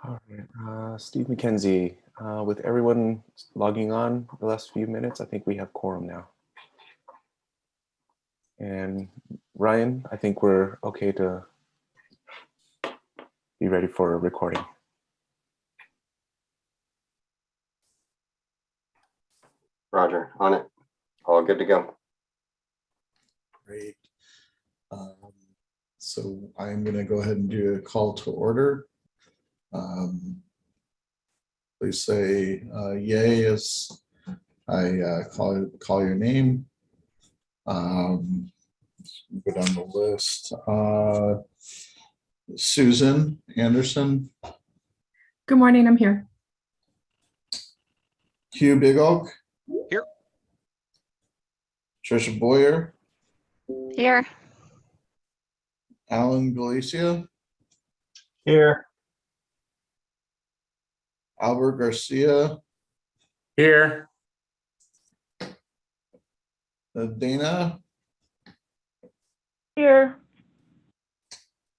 All right, Steve McKenzie, with everyone logging on the last few minutes, I think we have quorum now. And Ryan, I think we're okay to be ready for a recording. Roger, on it. All good to go. Great. So I'm going to go ahead and do a call to order. Please say yay as I call your name. Go down the list. Susan Anderson. Good morning, I'm here. Hugh Big Oak. Here. Trisha Boyer. Here. Alan Galicia. Here. Albert Garcia. Here. Dana. Here.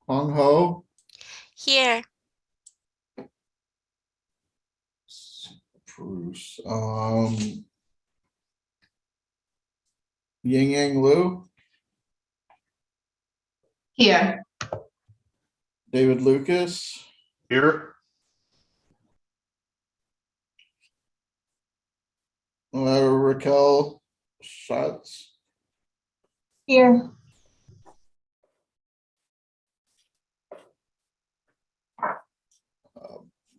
Hong Ho. Here. Bruce. Ying Yang Lu. Here. David Lucas. Here. Raquel Schatz. Here.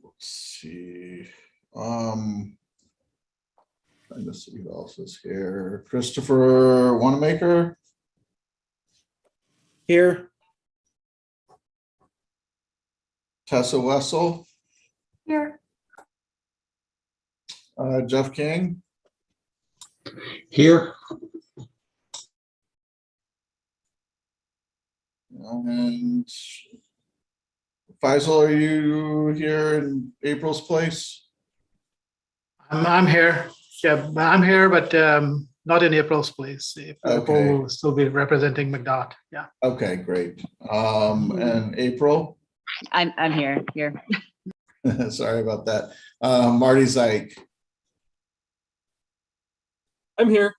Let's see. Trying to see who else is here. Christopher Wanamaker. Here. Tessa Wessel. Here. Jeff King. Here. And Faisal, are you here in April's place? I'm here. Yeah, I'm here, but not in April's place. April Okay. will still be representing McDot. Yeah. Okay, great. And April? I'm here. Here. Sorry about that. Marty Zeich. I'm here.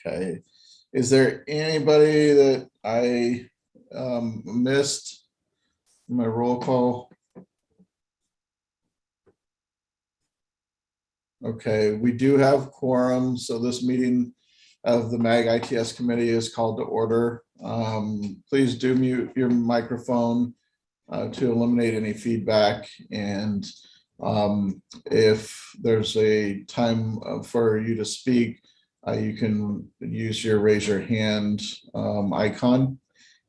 Okay. Is there anybody that I missed in my roll call? Okay, we do have quorum, so this meeting of the MAG ITS committee is called to order. Please do mute your microphone to eliminate any feedback. And if there's a time for you to speak, you can use your raise your hand icon.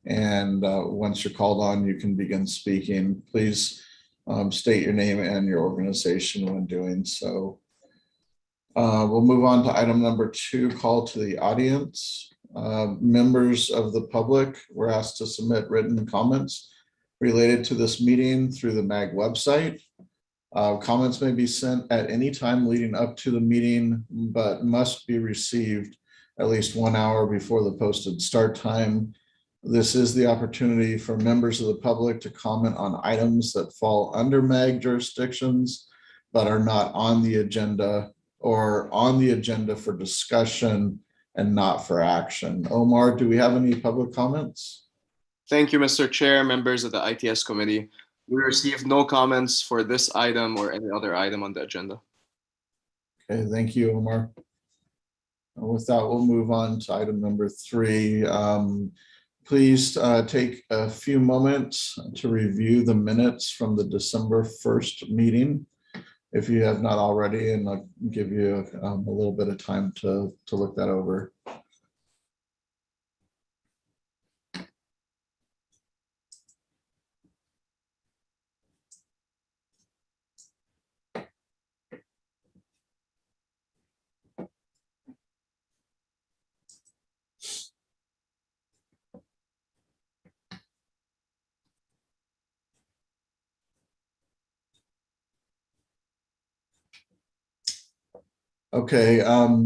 And once you're called on, you can begin speaking. Please state your name and your organization when doing so. We'll move on to item number 2, call to the audience. Members of the public were asked to submit written comments related to this meeting through the MAG website. Comments may be sent at any time leading up to the meeting, but must be received at least 1 hour before the posted start time. This is the opportunity for members of the public to comment on items that fall under MAG jurisdictions, but are not on the agenda or on the agenda for discussion and not for action. Omar, do we have any public comments? Thank you, Mr. Chair, members of the ITS committee. We received no comments for this item or any other item on the agenda. Okay, thank you, Omar. With that, we'll move on to item number 3. Please take a few moments to review the minutes from the December 1st meeting, if you have not already, and I'll give you a little bit of time to look that over. Okay,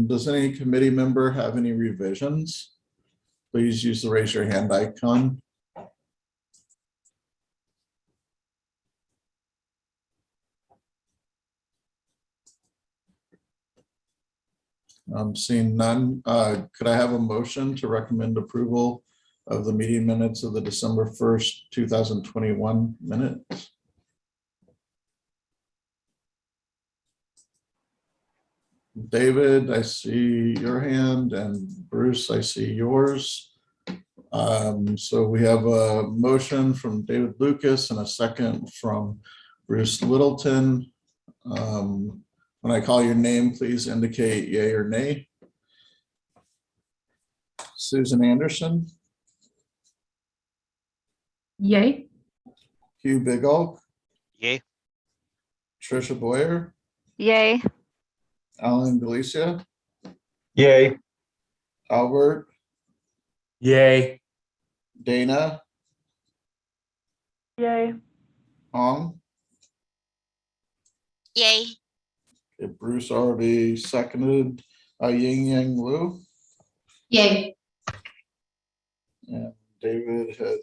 does any committee member have any revisions? Please use the raise your hand icon. Seeing none, could I have a motion to recommend approval of the meeting minutes of the December 1st, 2021 minutes? David, I see your hand, and Bruce, I see yours. So we have a motion from David Lucas and a second from Bruce Littleton. When I call your name, please indicate yay or nay. Susan Anderson, Yay. Hugh Big Oak, Yay. Trisha Boyer, Yay. Alan Galicia, Yay. Albert, Yay. Dana, Yay. Hong. Yay. Okay, Bruce already seconded. Ying Yang Lu, Yay. and David had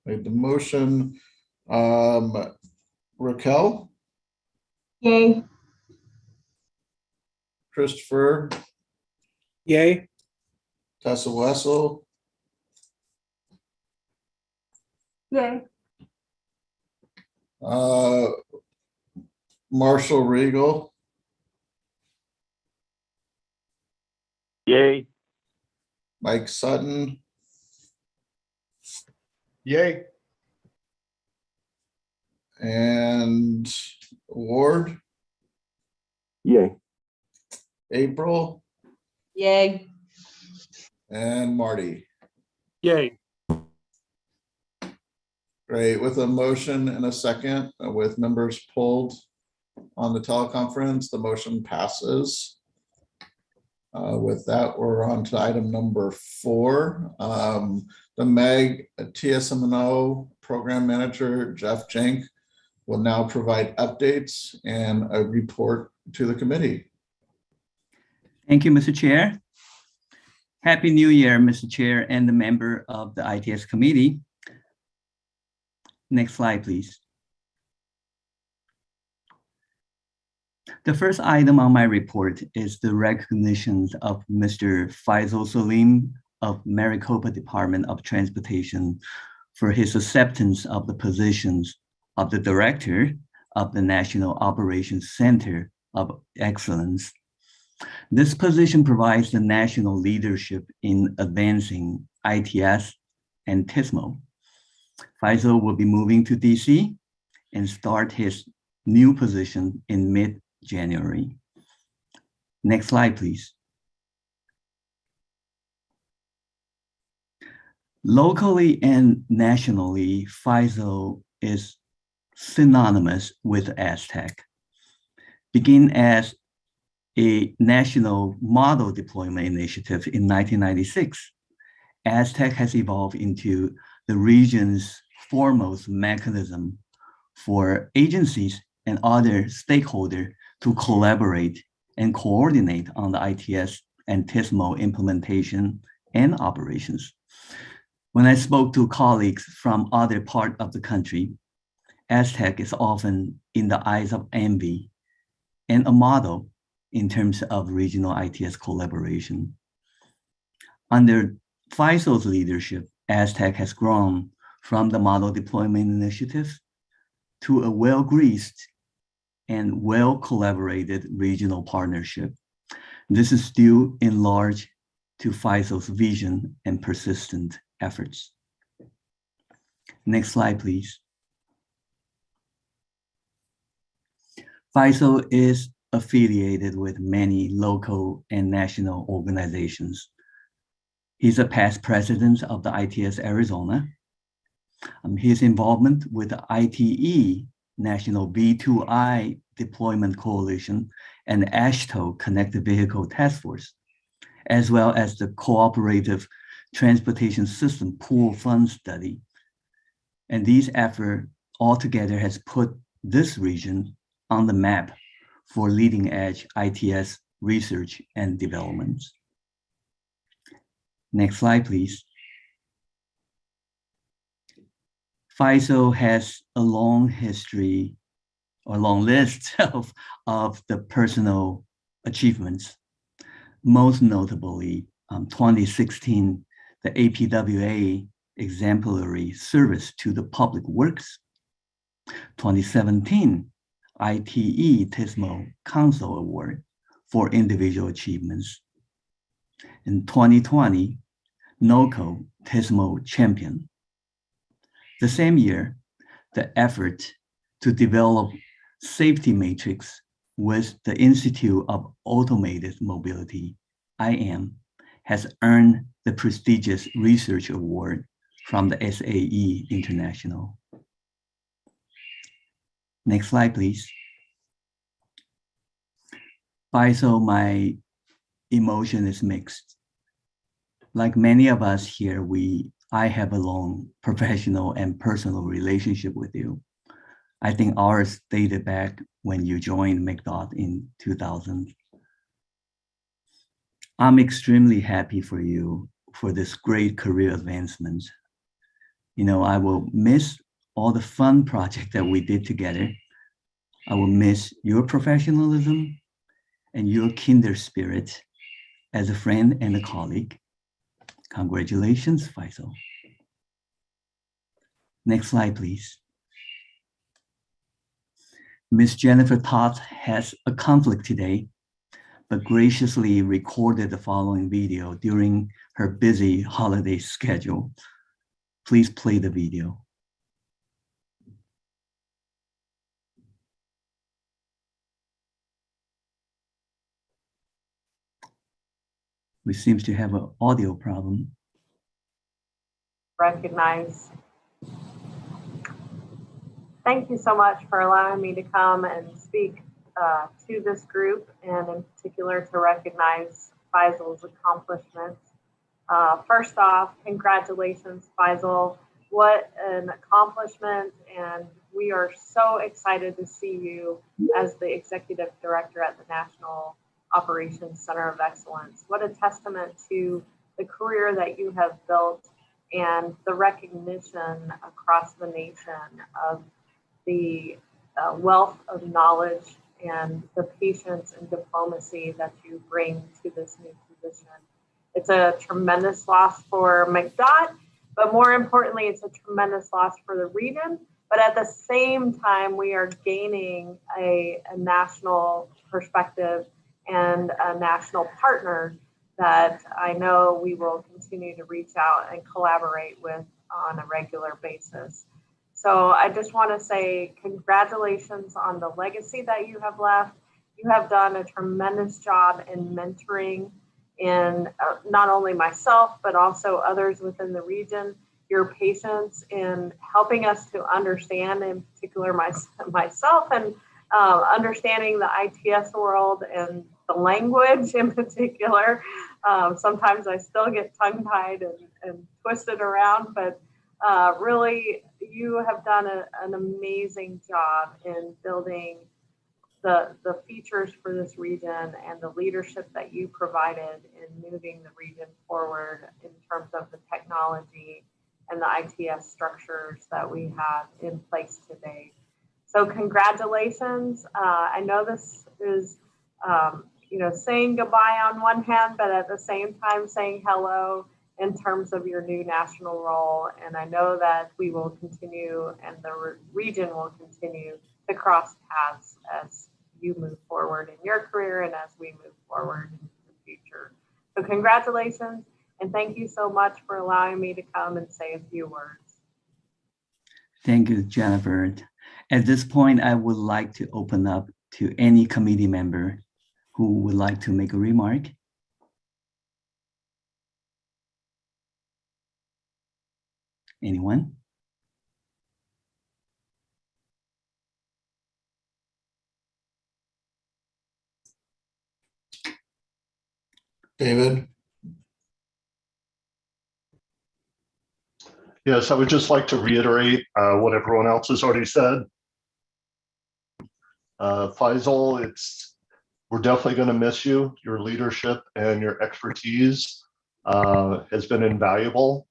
made the motion. Raquel, Yay. Christopher, Yay. Tessa Wessel, Yay. Marshall Regal, Yay. Mike Sutton, Yay. and Ward, Yay. April, Yay. and Marty. Yay. Great, with a motion and a second, with members pulled on the teleconference, the motion passes. With that, we're on to item number 4. The MEG TSMNO Program Manager, Jeff Jenk, will now provide updates and a report to the committee. Thank you, Mr. Chair. Happy New Year, Mr. Chair and the member of the ITS committee. Next slide, please. The first item on my report is the recognition of Mr. Faisal Salim of Maricopa Department of Transportation for his acceptance of the positions of the Director of the National Operations Center of Excellence. This position provides the national leadership in advancing ITS and TISMO. Faisal will be moving to DC and start his new position in mid-January. Next slide, please. Locally and nationally, Faisal is synonymous with Aztec. Begin as a national model deployment initiative in 1996, Aztec has evolved into the region's foremost mechanism for agencies and other stakeholders to collaborate and coordinate on the ITS and TISMO implementation and operations. When I spoke to colleagues from other parts of the country, Aztec is often in the eyes of envy and a model in terms of regional ITS collaboration. Under Faisal's leadership, Aztec has grown from the model deployment initiative to a well-greased and well-collaborated regional partnership. This is due in large to Faisal's vision and persistent efforts. Next slide, please. Faisal is affiliated with many local and national organizations. He's a past president of the ITS Arizona. His involvement with the ITE, National B2I Deployment Coalition, and AASHTO Connected Vehicle Task Force, as well as the Cooperative Transportation System Pool Fund Study. And these efforts altogether has put this region on the map for leading edge ITS research and development. Next slide, please. Faisal has a long history or long list of the personal achievements. most notably 2016, the APWA Exemplary Service to the Public Works, 2017, ITE TISMO Council Award for individual achievements. In 2020, NOCO TISMO Champion. The same year, the effort to develop safety matrix with the Institute of Automated Mobility, IAM, has earned the prestigious research award from the SAE International. Next slide, please. So my emotion is mixed. Like many of us here, I have a long professional and personal relationship with you. I think ours dated back when you joined McDot in 2000. I'm extremely happy for you for this great career advancement. You know, I will miss all the fun projects that we did together. I will miss your professionalism and your kindred spirit as a friend and a colleague. Congratulations, Faisal. Next slide, please. Miss Jennifer Todd has a conflict today, but graciously recorded the following video during her busy holiday schedule. Please play the video. We seem to have an audio problem. Recognize. Thank you so much for allowing me to come and speak to this group, and in particular to recognize Faisal's accomplishments. First off, congratulations, Faisal. What an accomplishment, and we are so excited to see you as the Executive Director at the National Operations Center of Excellence. What a testament to the career that you have built and the recognition across the nation of the wealth of knowledge and the patience and diplomacy that you bring to this new position. It's a tremendous loss for McDOT, but more importantly, it's a tremendous loss for the region. But at the same time, we are gaining a national perspective and a national partner that I know we will continue to reach out and collaborate with on a regular basis. So I just want to say congratulations on the legacy that you have left. You have done a tremendous job in mentoring in not only myself, but also others within the region. Your patience in helping us to understand, in particular myself, and understanding the ITS world and the language in particular. Sometimes I still get tongue-tied and twisted around, but really you have done an amazing job in building the features for this region and the leadership that you provided in moving the region forward in terms of the technology and the ITS structures that we have in place today. So congratulations. I know this is saying goodbye on one hand, but at the same time saying hello in terms of your new national role. And I know that we will continue and the region will continue to cross paths as you move forward in your career and as we move forward into the future. So congratulations, and thank you so much for allowing me to come and say a few words. Thank you, Jennifer. At this point, I would like to open up to any committee member who would like to make a remark. Anyone? David? Yes, I would just like to reiterate what everyone else has already said. Faisal, we're definitely going to miss you. Your leadership and your expertise has been invaluable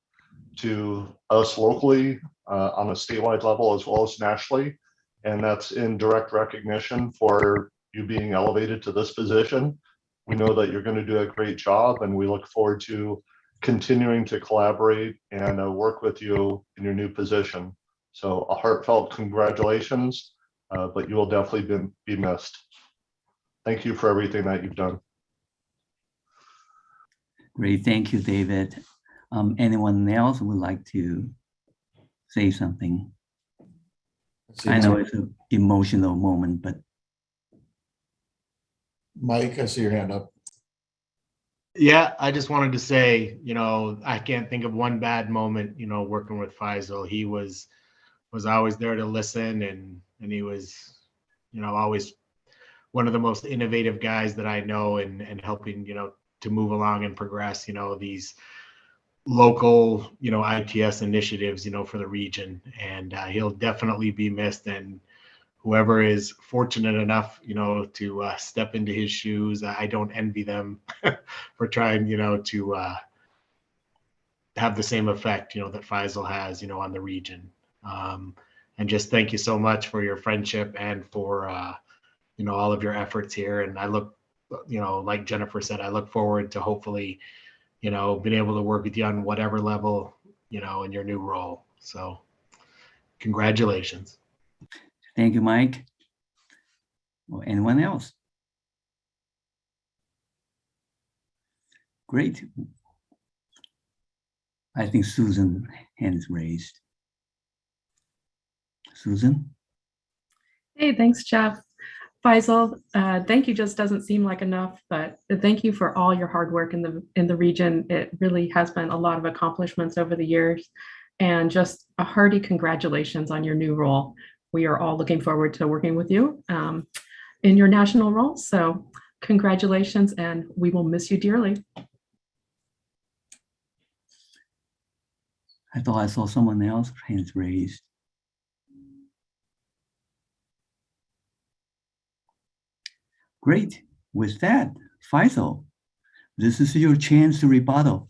to us locally on a statewide level as well as nationally. And that's in direct recognition for you being elevated to this position. We know that you're going to do a great job, and we look forward to continuing to collaborate and work with you in your new position. So a heartfelt congratulations, but you will definitely be missed. Thank you for everything that you've done. Great, thank you, David. Anyone else would like to say something? I know it's an emotional moment, but Mike, I see your hand up. Yeah, I just wanted to say, I can't think of one bad moment, working with Faisal. He was always there to listen, and he was, always one of the most innovative guys that I know, and helping, to move along and progress, these local, ITS initiatives, for the region. And he'll definitely be missed. And whoever is fortunate enough, to step into his shoes, I don't envy them for trying, to have the same effect, that Faisal has, on the region. And just thank you so much for your friendship and for, all of your efforts here. And I look, like Jennifer said, I look forward to hopefully, being able to work with you on whatever level, in your new role. So congratulations. thank you, Mike. Or anyone else? Great. I think Susan hands raised. Susan? Hey, thanks, Jeff. Faisal, thank you just doesn't seem like enough, but thank you for all your hard work in the region. It really has been a lot of accomplishments over the years, and just a hearty congratulations on your new role. We are all looking forward to working with you in your national role. So congratulations, and we will miss you dearly. I thought I saw someone else hands raised. Great. With that, Faisal, this is your chance to rebuttal.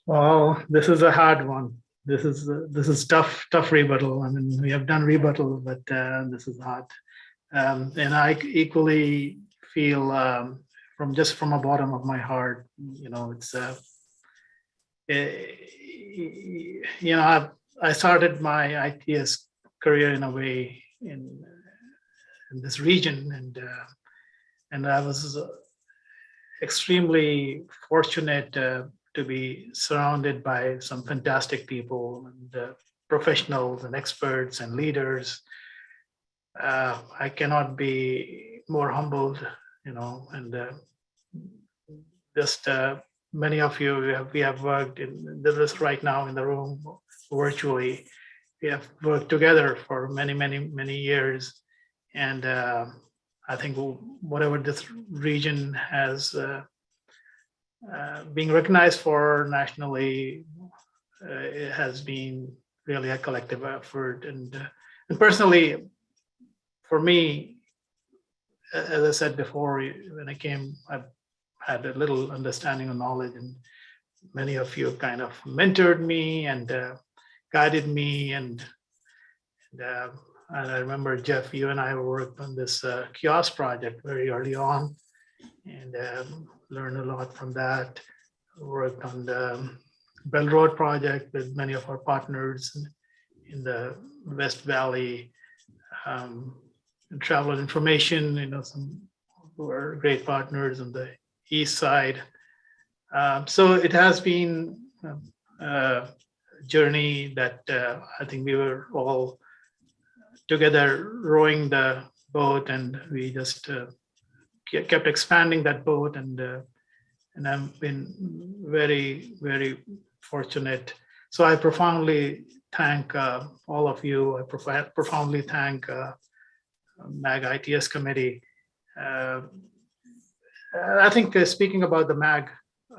Well, this is a hard one. This is tough rebuttal. I mean, we have done rebuttal, but this is hard. And I equally feel from the bottom of my heart, it's I started my ITS career in a way in this region, and I was extremely fortunate to be surrounded by some fantastic people and professionals and experts and leaders. I cannot be more humbled, and just many of you we have worked in this right now in the room virtually. We have worked together for many years. And I think whatever this region has being recognized for nationally, it has been really a collective effort. And personally, for me, as I said before, when I came, I had a little understanding and knowledge, and many of you kind of mentored me and guided me, and I remember, Jeff, you and I worked on this kiosk project very early on, and learned a lot from that. Worked on the Bell Road project with many of our partners in the West Valley. Travel information, some who are great partners on the East Side. So it has been a journey that I think we were all together rowing the boat, and we just kept expanding that boat, and I've been very fortunate. So I profoundly thank all of you. I profoundly thank MAG ITS committee. I think speaking about the MAG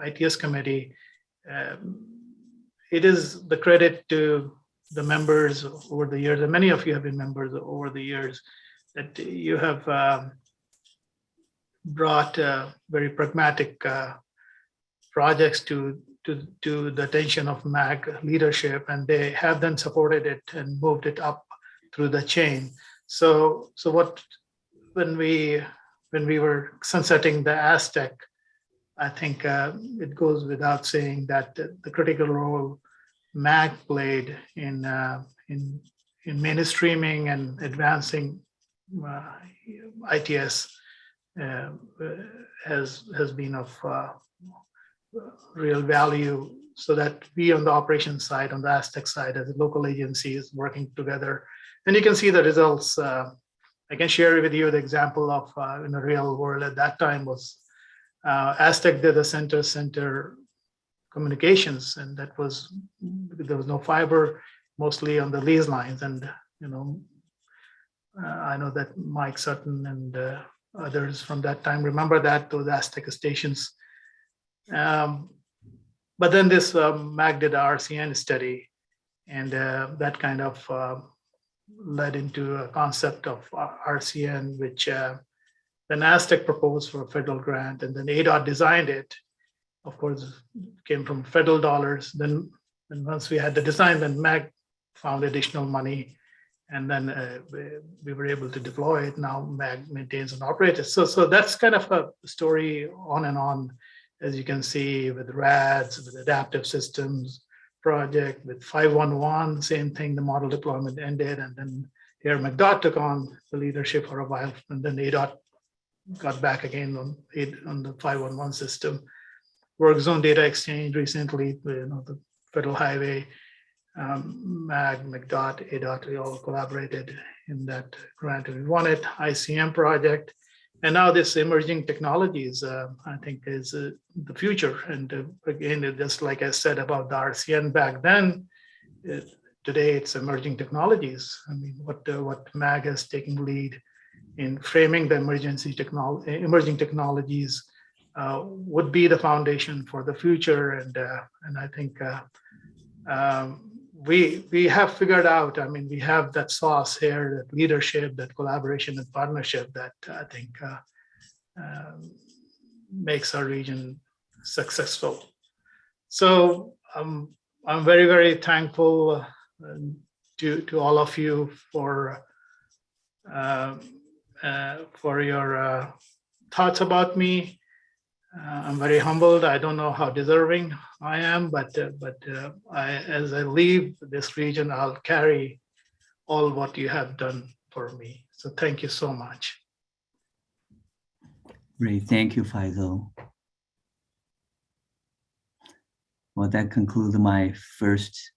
ITS committee, it is the credit to the members over the years, and many of you have been members over the years, that you have brought very pragmatic projects to the attention of MAG leadership, and they have then supported it and moved it up through the chain. So when we when we were sunsetting the Aztec, I think it goes without saying that the critical role MAG played in mainstreaming and advancing ITS has been of real value, so that we on the operations side, on the Aztec side, as a local agency, is working together. And you can see the results. I can share with you the example of in the real world at that time was Aztec did a center communications, and that was, there was no fiber, mostly on the lease lines. And I know that Mike Sutton and others from that time remember that, those Aztec stations. But then this MAG did a RCN study, and that kind of led into a concept of RCN, which then Aztec proposed for a federal grant, and then ADOT designed it. Of course, it came from federal dollars. Then once we had the design, then MAG found additional money, and then we were able to deploy it. Now MAG maintains and operates it. So that's kind of a story on and on, as you can see, with RADs, with adaptive systems project, with 511, same thing, the model deployment ended, and then here McDOT took on the leadership for a while, and then ADOT got back again on the 511 system. Work zone data exchange recently, the federal highway, MAG, McDOT, ADOT, we all collaborated in that grant, and we won it. ICM project, and now this emerging technologies, I think, is the future. And again, just like I said about the RCN back then, today it's emerging technologies. I mean, what MAG is taking lead in framing the emerging technologies would be the foundation for the future. And I think we have figured out, I mean, we have that sauce here, that leadership, that collaboration and partnership that I think makes our region successful. So I'm very, very thankful to all of you for your thoughts about me. I'm very humbled. I don't know how deserving I am, but as I leave this region, I'll carry all what you have done for me. So thank you so much. Great, thank you, Faisal. Well, that concludes my first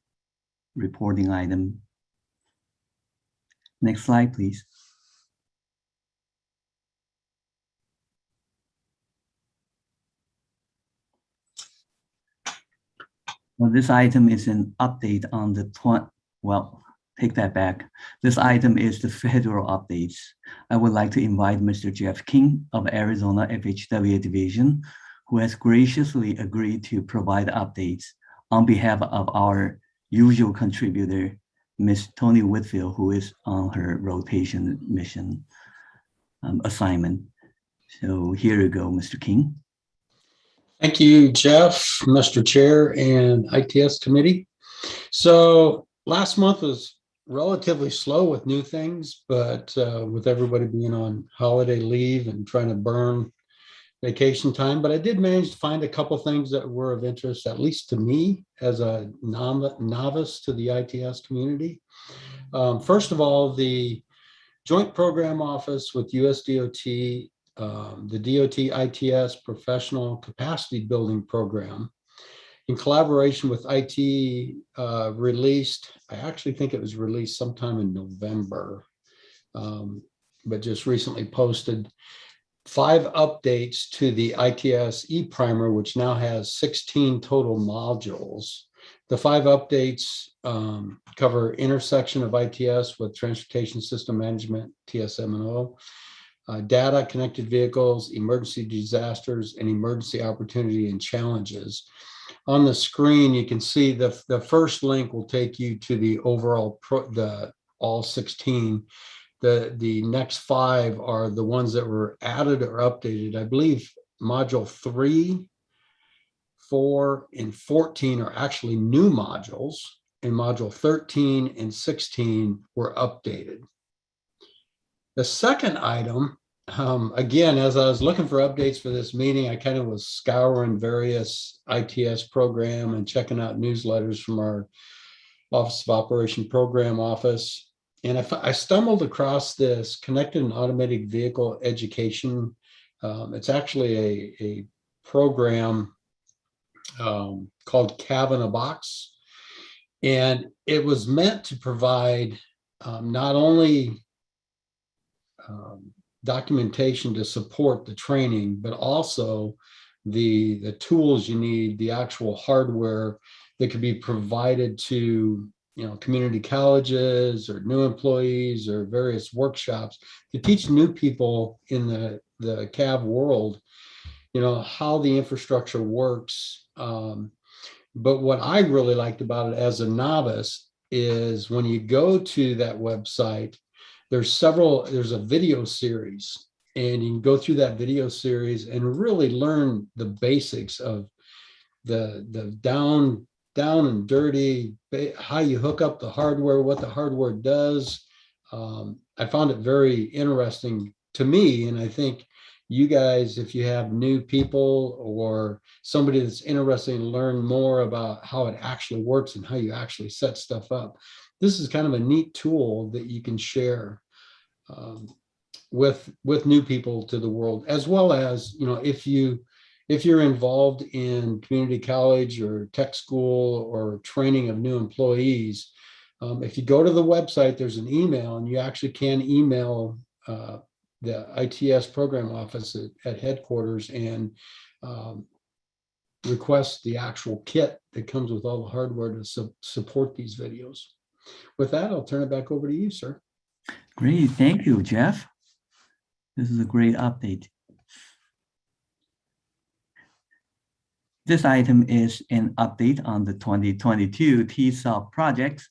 reporting item. Next slide, please. Well, this item is an update on the take that back. This item is the federal updates. I would like to invite Mr. Jeff King of Arizona FHWA Division, who has graciously agreed to provide updates on behalf of our usual contributor, Ms. Tony Whitfield, who is on her rotation mission assignment. So here you go, Mr. King. Thank you, Jeff, Mr. Chair, and ITS Committee. So last month was relatively slow with new things, but with everybody being on holiday leave and trying to burn vacation time, but I did manage to find a couple things that were of interest, at least to me as a novice to the ITS community. First of all, the Joint Program Office with USDOT, the DOT ITS Professional Capacity Building Program, in collaboration with IT, released, I actually think it was released sometime in November, but just recently posted 5 updates to the ITS ePrimer, which now has 16 total modules. The 5 updates cover intersection of ITS with Transportation System Management, TSM&O, data, connected vehicles, emergency disasters, and emergency opportunity and challenges. On the screen, you can see the first link will take you to the overall, all 16. The next 5 are the ones that were added or updated. I believe module 3, 4, and 14 are actually new modules, and module 13 and 16 were updated. The second item Again, as I was looking for updates for this meeting, I kind of was scouring various ITS program and checking out newsletters from our Office of Operation Program Office. And I stumbled across this Connected and Automated Vehicle Education. It's actually a program called Cab in a Box. And it was meant to provide not only documentation to support the training, but also the tools you need, the actual hardware that could be provided to community colleges or new employees or various workshops to teach new people in the cab world, how the infrastructure works. But what I really liked about it as a novice is when you go to that website, there's a video series, and you can go through that video series and really learn the basics of the down and dirty, how you hook up the hardware, what the hardware does. I found it very interesting to me, and I think you guys, if you have new people or somebody that's interested in learn more about how it actually works and how you actually set stuff up, this is kind of a neat tool that you can share with new people to the world, as well as if you're involved in community college or tech school or training of new employees. If you go to the website, there's an email, and you actually can email the ITS program office at headquarters and request the actual kit that comes with all the hardware to support these videos. With that, I'll turn it back over to you, sir. Great, thank you, Jeff. This is a great update. This item is an update on the 2022 Tsap projects.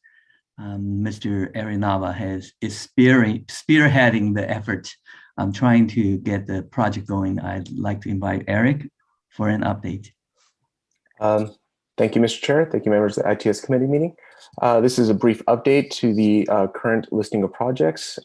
Mr. Eric Nava is spearheading the effort. I'm trying to get the project going. I'd like to invite Eric for an update. Thank you, Mr. Chair. Thank you, members of the ITS committee meeting. This is a brief update to the current listing of projects.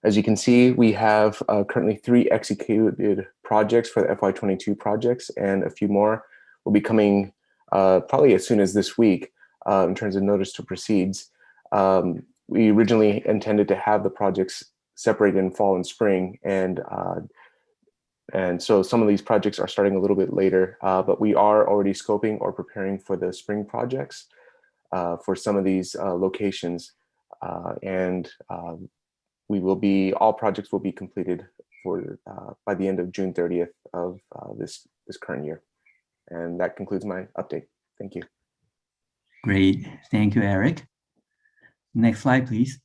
As you can see, we have currently 3 executed projects for the FY22 projects, and a few more will be coming probably as soon as this week in terms of notice to proceeds. We originally intended to have the projects separated in fall and spring, and so some of these projects are starting a little bit later, but we are already scoping or preparing for the spring projects for some of these locations, and all projects will be completed by the end of June 30th of this current year. And that concludes my update. Thank you. Great, thank you, Eric. Next slide, please.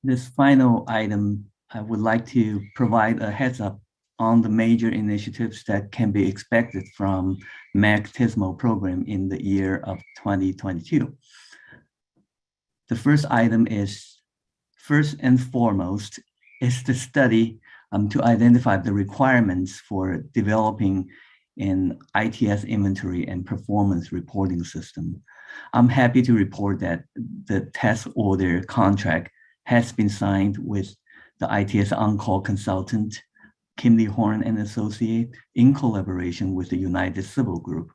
This final item, I would like to provide a heads up on the major initiatives that can be expected from MAG TSMO program in the year of 2022. The first item is, first and foremost, is the study to identify the requirements for developing an ITS inventory and performance reporting system. I'm happy to report that the task order contract has been signed with the ITS on-call consultant, Kimley Horn and Associate, in collaboration with the United Civil Group.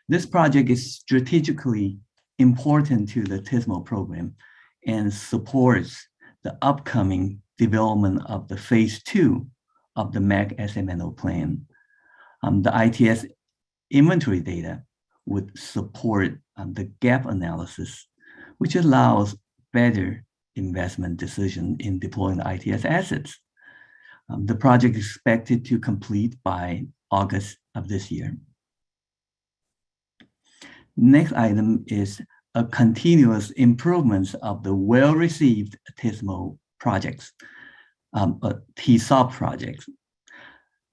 This project is strategically important to the TSMO program and supports the upcoming development of the phase 2 of the MAG SMNO plan. The ITS inventory data would support the gap analysis, which allows better investment decision in deploying the ITS assets. The project is expected to complete by August of this year. Next item is a continuous improvements of the well-received TSMO projects, TSOP projects.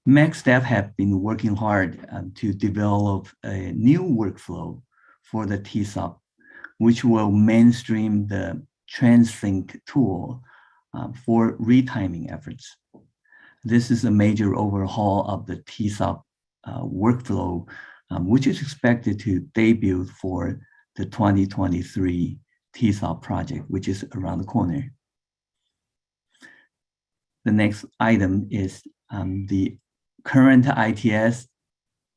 MAG staff have been working hard to develop a new workflow for the TSOP, which will mainstream the TransSync tool for retiming efforts. This is a major overhaul of the TSOP workflow, which is expected to debut for the 2023 TSOP project, which is around the corner. the next item is the current ITS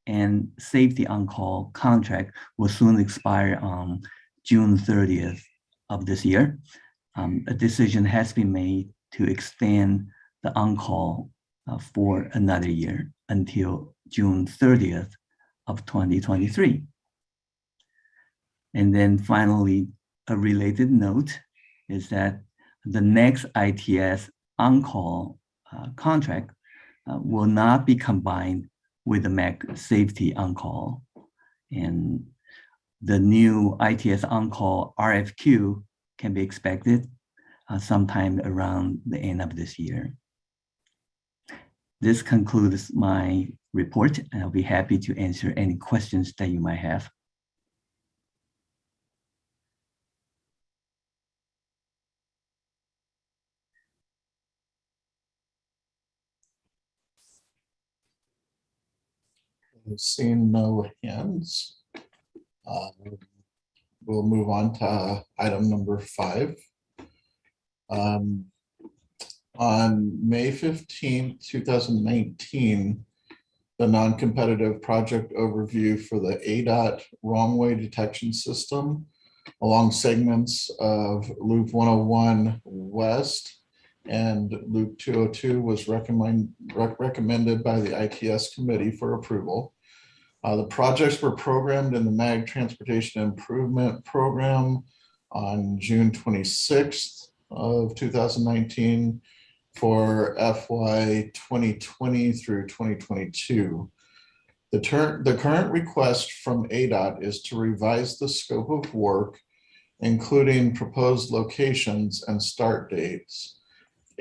and safety on-call contract will soon expire on June 30th of this year. A decision has been made to extend the on-call for another year until June 30th of 2023. And then finally, a related note is that the next ITS on-call contract will not be combined with the MAG safety on-call. And the new ITS on-call RFQ can be expected sometime around the end of this year. This concludes my report, and I'll be happy to answer any questions that you might have. Seeing no hands, we'll move on to item number 5. On May 15th, 2019, the non-competitive project overview for the ADOT wrong-way detection system along segments of Loop 101 West and Loop 202 was recommended by the ITS committee for approval. The projects were programmed in the MAG Transportation Improvement Program on June 26th of 2019 for FY 2020 through 2022. The current request from ADOT is to revise the scope of work, including proposed locations and start dates.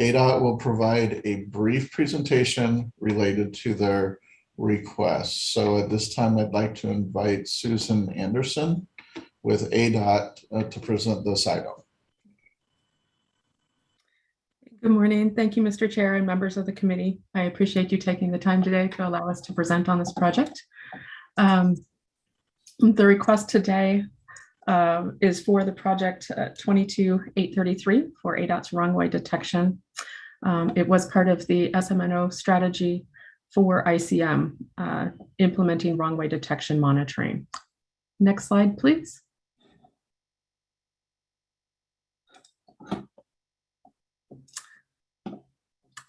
ADOT will provide a brief presentation related to their requests. So at this time, I'd like to invite Susan Anderson with ADOT to present this item. Good morning. Thank you, Mr. Chair and members of the committee. I appreciate you taking the time today to allow us to present on this project. The request today is for the project 22833 for ADOT's wrong-way detection. It was part of the SMNO strategy for ICM, implementing wrong-way detection monitoring. Next slide, please.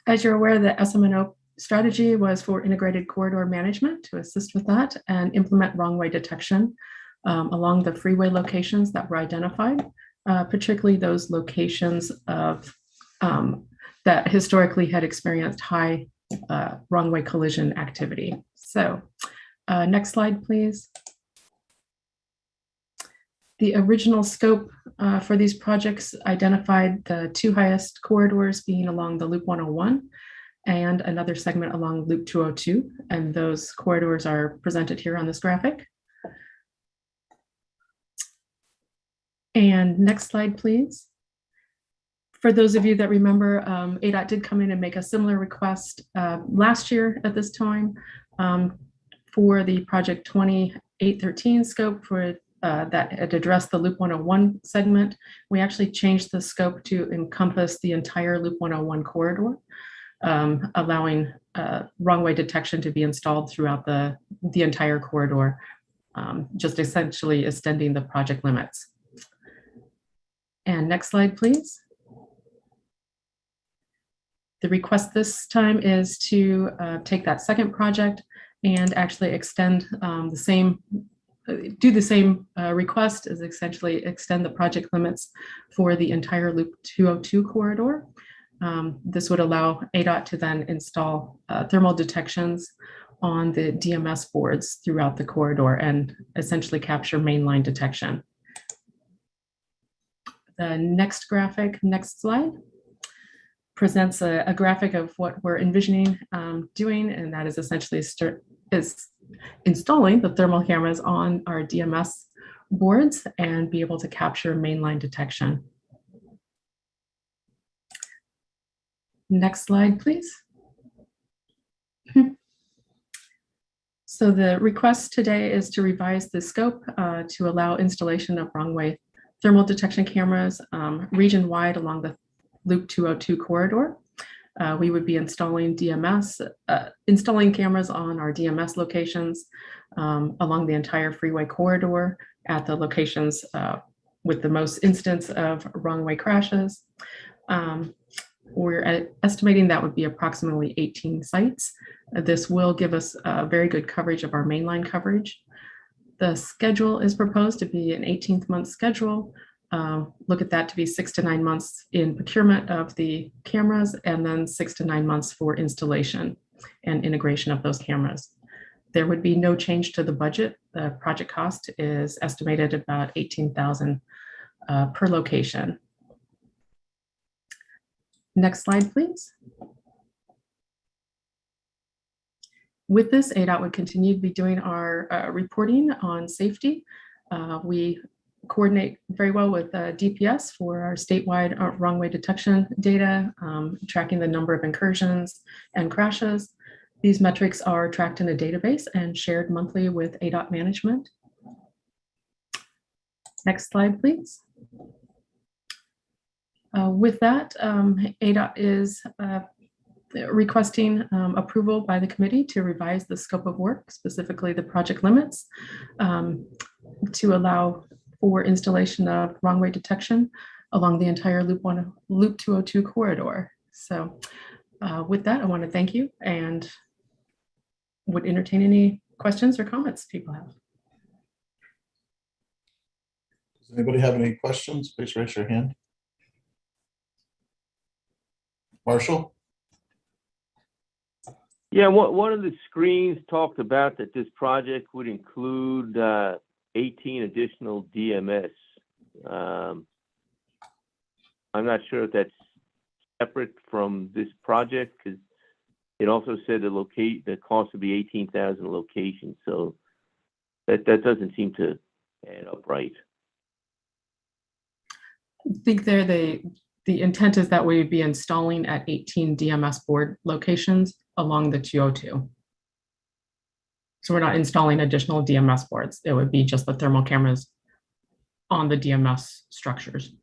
As you're aware, the SMNO strategy was for integrated corridor management to assist with that and implement wrong-way detection along the freeway locations that were identified, particularly those locations of that historically had experienced high wrong-way collision activity. So next slide, please. The original scope for these projects identified the 2 highest corridors being along the Loop 101 and another segment along Loop 202. And those corridors are presented here on this graphic. And next slide, please. For those of you that remember, ADOT did come in and make a similar request last year at this time for the project 2813 scope for that had addressed the Loop 101 segment. We actually changed the scope to encompass the entire Loop 101 corridor, allowing wrong-way detection to be installed throughout the entire corridor, just essentially extending the project limits. And next slide, please. The request this time is to take that second project and actually extend do the same request, is essentially extend the project limits for the entire Loop 202 corridor. This would allow ADOT to then install thermal detections on the DMS boards throughout the corridor and essentially capture mainline detection. The next graphic, next slide, presents a graphic of what we're envisioning doing, and that is essentially installing the thermal cameras on our DMS boards and be able to capture mainline detection. Next slide, please. So the request today is to revise the scope to allow installation of wrong-way thermal detection cameras region-wide along the Loop 202 corridor. We would be installing installing cameras on our DMS locations along the entire freeway corridor at the locations with the most instance of wrong way crashes. We're estimating that would be approximately 18 sites. This will give us very good coverage of our mainline coverage. The schedule is proposed to be an 18-month schedule. Look at that to be 6 to 9 months in procurement of the cameras, and then 6 to 9 months for installation and integration of those cameras. There would be no change to the budget. The project cost is estimated at about $18,000 per location. Next slide, please. With this, ADOT would continue to be doing our reporting on safety. We coordinate very well with DPS for our statewide wrong way detection data, tracking the number of incursions and crashes. These metrics are tracked in a database and shared monthly with ADOT management. Next slide, please. With that, ADOT is requesting approval by the committee to revise the scope of work, specifically the project limits, to allow for installation of wrong way detection along the entire Loop 202 corridor. So with that, I want to thank you and would entertain any questions or comments people have. Does anybody have any questions? Please raise your hand. Marshall? Yeah, one of the screens talked about that this project would include 18 additional DMS. I'm not sure if that's separate from this project, because it also said the cost would be 18,000 locations. So that doesn't seem to add up right. I think the intent is that we would be installing at 18 DMS board locations along the 202. So we're not installing additional DMS boards. It would be just the thermal cameras on the DMS structures.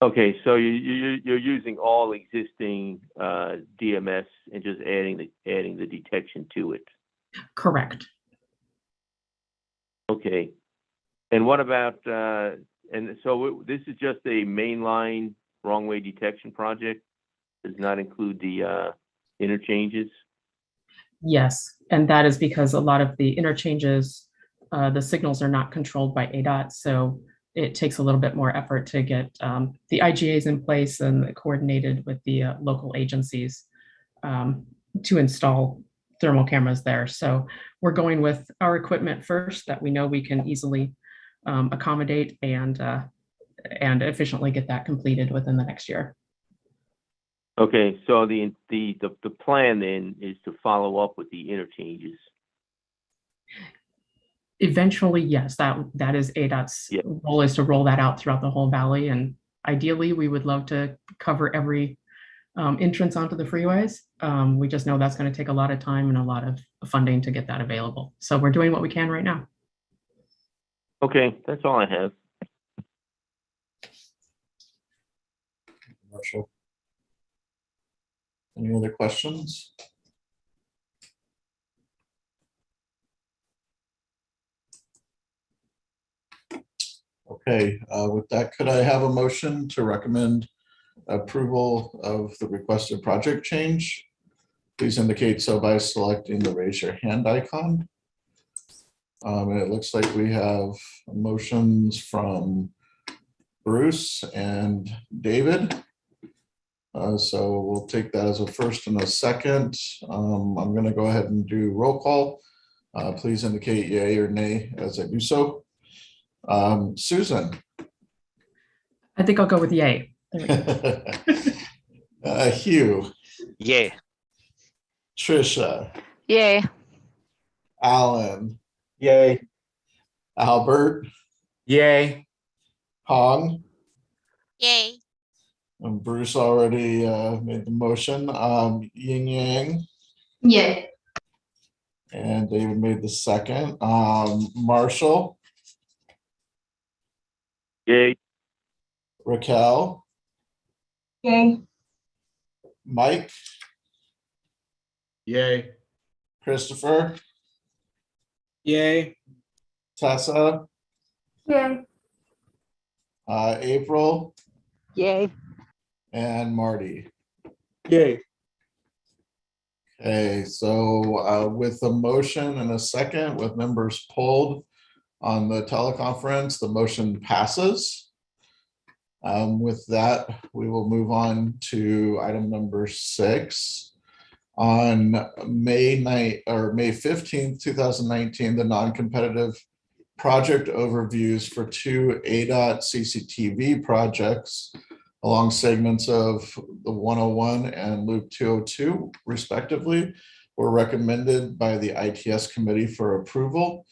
Okay, so you're using all existing DMS and just adding the detection to it. Correct. Okay, and what about and so this is just a mainline wrong way detection project? Does not include the interchanges? Yes, and that is because a lot of the interchanges, the signals are not controlled by ADOT, so it takes a little bit more effort to get the IGAs in place and coordinated with the local agencies to install thermal cameras there. So we're going with our equipment first that we know we can easily accommodate and efficiently get that completed within the next year. Okay, so the plan then is to follow up with the interchanges. Eventually, yes, that is ADOT's goal, is to roll that out throughout the whole valley. And ideally, we would love to cover every entrance onto the freeways. We just know that's going to take a lot of time and a lot of funding to get that available. So we're doing what we can right now. Okay, that's all I have. Marshall. Any other questions? Okay, with that, could I have a motion to recommend approval of the requested project change? Please indicate so by selecting the raise your hand icon. And it looks like we have motions from Bruce and David. So we'll take that as a first and a second. I'm going to go ahead and do roll call. Please indicate yay or nay as I do so. Susan. I think I'll go with yay. Hugh. Yay. Trisha. Yay. Alan. Yay. Albert. Yay. Hong. Yay. And Bruce already made the motion. Yin Yang. Yay. And David made the second. Marshall. Yay. Raquel. Yay. Mike, Yay. Christopher, Yay. Tessa, Yay. April, Yay. and Marty. Yay. Okay, so with a motion and a second with members polled on the teleconference, the motion passes. With that, we will move on to item number 6. On May 15th, 2019, the non-competitive project overviews for 2 ADOT CCTV projects along segments of the 101 and Loop 202, respectively, were recommended by the ITS committee for approval.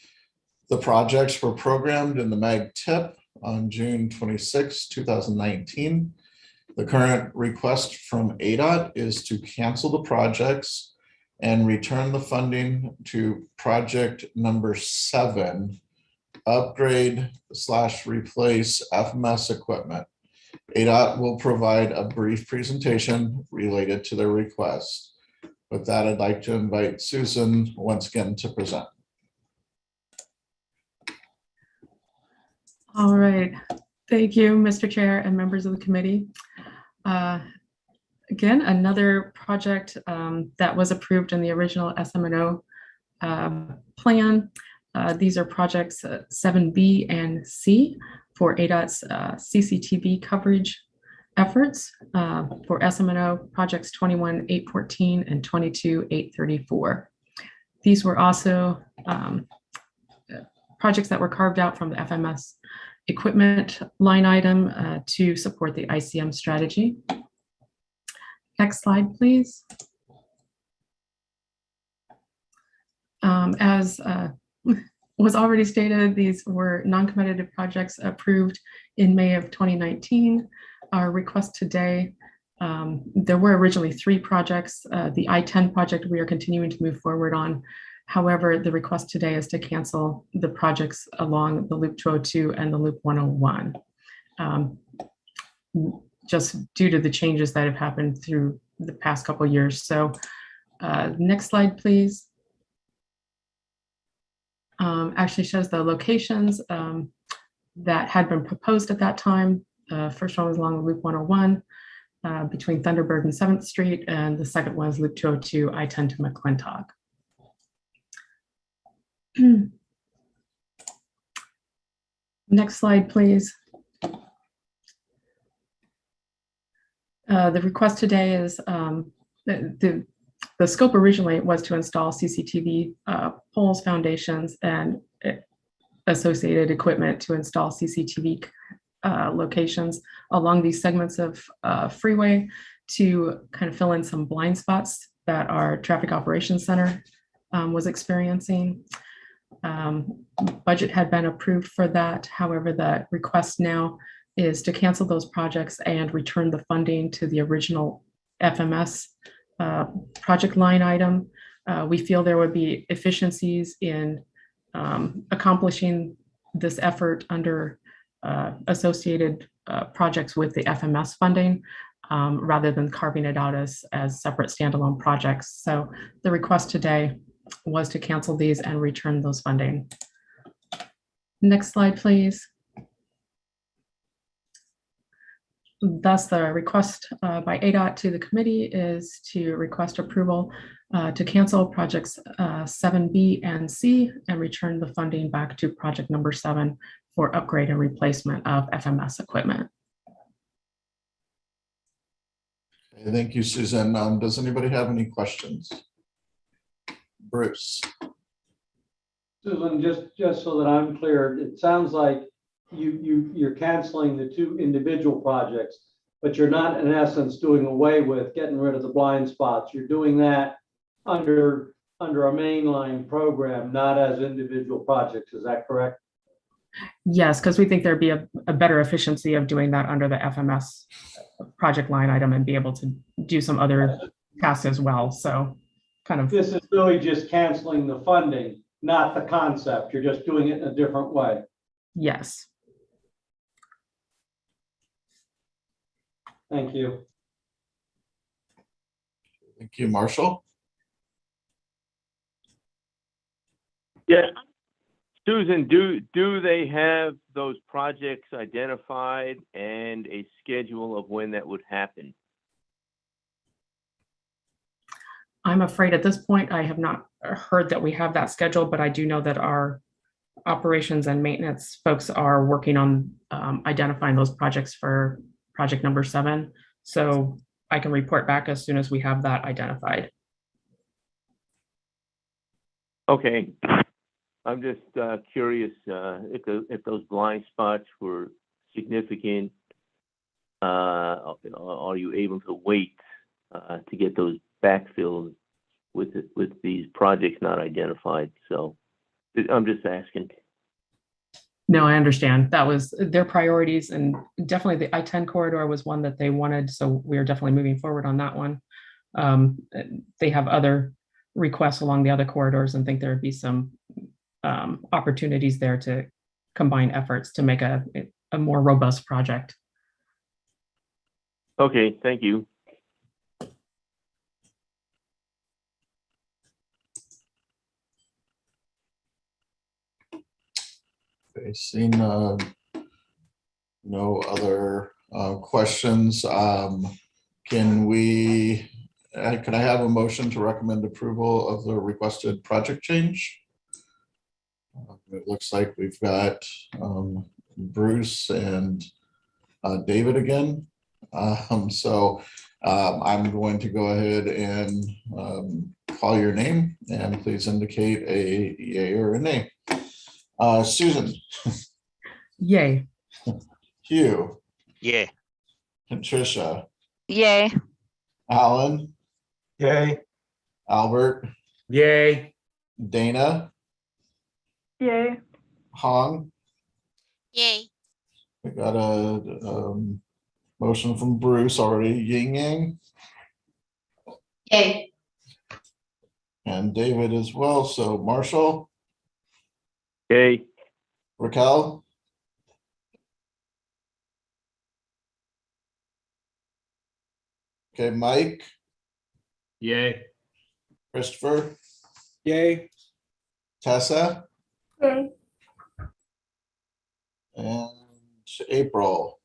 The projects were programmed in the MAG tip on June 26, 2019. The current request from ADOT is to cancel the projects and return the funding to project number 7, upgrade/replace FMS equipment. ADOT will provide a brief presentation related to their request. With that, I'd like to invite Susan once again to present. All right. Thank you, Mr. Chair and members of the committee. Again, another project that was approved in the original SM&O plan. These are projects 7B and C for ADOT's CCTV coverage efforts for SM&O projects 21-814 and 22-834. These were also projects that were carved out from the FMS equipment line item to support the ICM strategy. Next slide, please. As was already stated, these were non-competitive projects approved in May of 2019. Our request today, there were originally 3 projects. The I-10 project we are continuing to move forward on. However, the request today is to cancel the projects along the Loop 202 and the Loop 101, just due to the changes that have happened through the past couple of years. So next slide, please. Actually shows the locations that had been proposed at that time. First one was along the Loop 101 between Thunderbird and 7th Street, and the second one is Loop 202, I-10 to McClintock. Next slide, please. The request today is the scope originally was to install CCTV poles, foundations, and associated equipment to install CCTV locations along these segments of freeway to kind of fill in some blind spots that our traffic operations center was experiencing. Budget had been approved for that. However, the request now is to cancel those projects and return the funding to the original FMS project line item. We feel there would be efficiencies in accomplishing this effort under associated projects with the FMS funding rather than carving it out as separate standalone projects. So the request today was to cancel these and return those funding. Next slide, please. Thus, the request by ADOT to the committee is to request approval to cancel projects 7B and C and return the funding back to project number 7 for upgrade and replacement of FMS equipment. Okay, thank you, Susan. Does anybody have any questions? Bruce. Susan, just so that I'm clear, it sounds like you're canceling the 2 individual projects, but you're not in essence doing away with getting rid of the blind spots. You're doing that under a mainline program, not as individual projects. Is that correct? Yes, because we think there'd be a better efficiency of doing that under the FMS project line item and be able to do some other tasks as well. So kind of. This is really just canceling the funding, not the concept. You're just doing it in a different way. Yes. Thank you. Thank you, Marshall. Yeah. Susan, do they have those projects identified and a schedule of when that would happen? I'm afraid at this point, I have not heard that we have that schedule, but I do know that our operations and maintenance folks are working on identifying those projects for project number 7. So I can report back as soon as we have that identified. Okay. I'm just curious if those blind spots were significant. Are you able to wait to get those backfilled with these projects not identified? So I'm just asking. No, I understand. That was their priorities, and definitely the I-10 corridor was one that they wanted. So we are definitely moving forward on that one. They have other requests along the other corridors and think there would be some opportunities there to combine efforts to make a more robust project. Okay, thank you. Okay, seeing no other questions, can I have a motion to recommend approval of the requested project change? It looks like we've got Bruce and David again. So I'm going to go ahead and call your name, and please indicate a yay or a nay. Susan. Yay. Hugh. Yay. Patricia. Yay. Alan. Yay. Albert. Yay. Dana. Yay. Hong. Yay. We got a motion from Bruce already. Ying Yang. Yay. And David as well. So Marshall. Yay. Raquel. Okay, Mike. Yay. Christopher. Yay. Tessa. Yay. And April.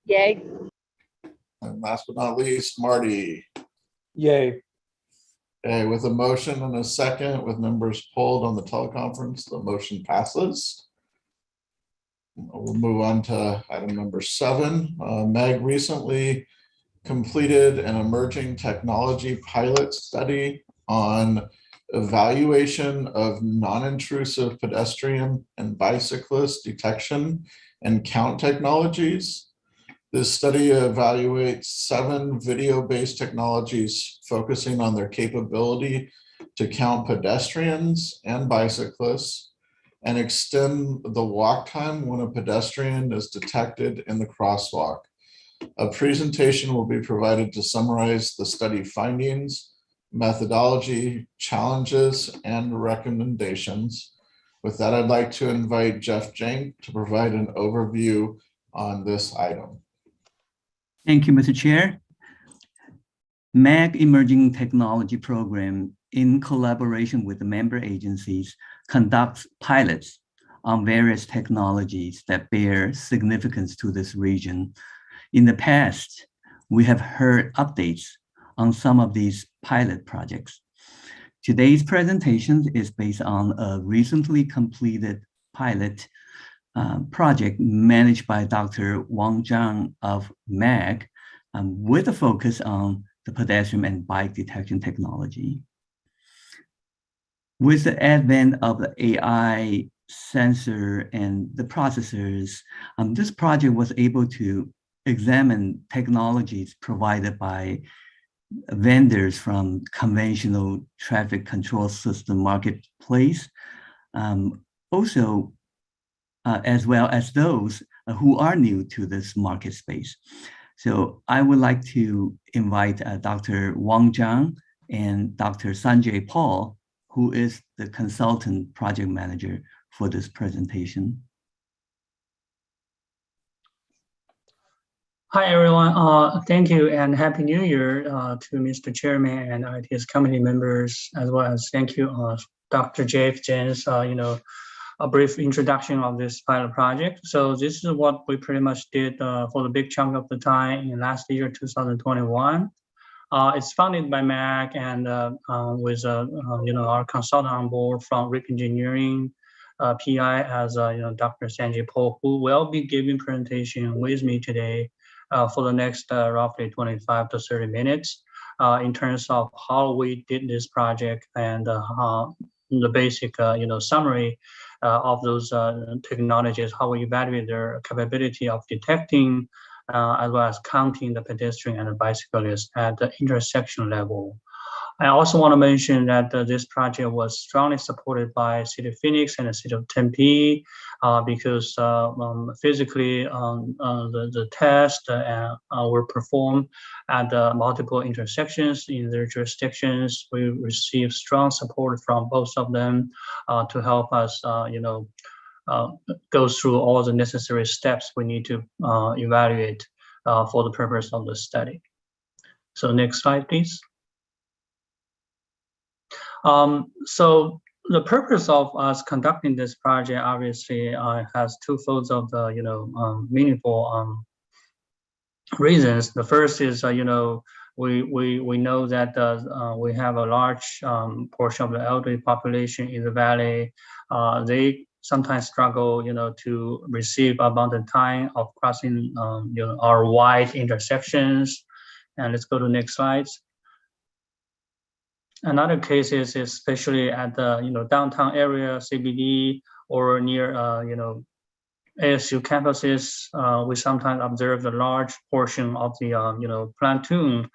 Yay. And last but not least, Marty. Yay. Okay, with a motion and a second, with members polled on the teleconference, the motion passes. We'll move on to item number 7. Meg recently completed an emerging technology pilot study on evaluation of non-intrusive pedestrian and bicyclist detection and count technologies. This study evaluates 7 video-based technologies focusing on their capability to count pedestrians and bicyclists and extend the walk time when a pedestrian is detected in the crosswalk. A presentation will be provided to summarize the study findings, methodology, challenges, and recommendations. With that, I'd like to invite Jeff Jank to provide an overview on this item. Thank you, Mr. Chair. MAG Emerging Technology Program, in collaboration with the member agencies, conducts pilots on various technologies that bear significance to this region. In the past, we have heard updates on some of these pilot projects. Today's presentation is based on a recently completed pilot project managed by Dr. Wang Zhang of MAG, with a focus on the pedestrian and bike detection technology. With the advent of the AI sensor and the processors, this project was able to examine technologies provided by vendors from conventional traffic control system marketplace, also as well as those who are new to this market space. So I would like to invite Dr. Wang Zhang and Dr. Sanjay Paul, who is the consultant project manager for this presentation. Hi, everyone. Thank you and Happy New Year to Mr. Chairman and ITS committee members, as well as thank you, Dr. Jeff James, a brief introduction of this pilot project. So this is what we pretty much did for the big chunk of the time in last year, 2021. It's funded by MAC and with our consultant on board from RIP Engineering, PI as Dr. Sanjay Paul, who will be giving presentation with me today for the next roughly 25 to 30 minutes in terms of how we did this project and the basic summary of those technologies, how we evaluate their capability of detecting as well as counting the pedestrian and the bicyclist at the intersection level. I also want to mention that this project was strongly supported by City of Phoenix and the City of Tempe because physically the tests were performed at multiple intersections in their jurisdictions. We received strong support from both of them to help us, go through all the necessary steps we need to evaluate for the purpose of the study. So next slide, please. So the purpose of us conducting this project obviously has two folds of the meaningful reasons. The first is we know that we have a large portion of the elderly population in the valley. They sometimes struggle to receive abundant time of crossing our wide intersections. And let's go to the next slides. Another case is especially at the downtown area, CBD, or near ASU campuses. We sometimes observe a large portion of the platoon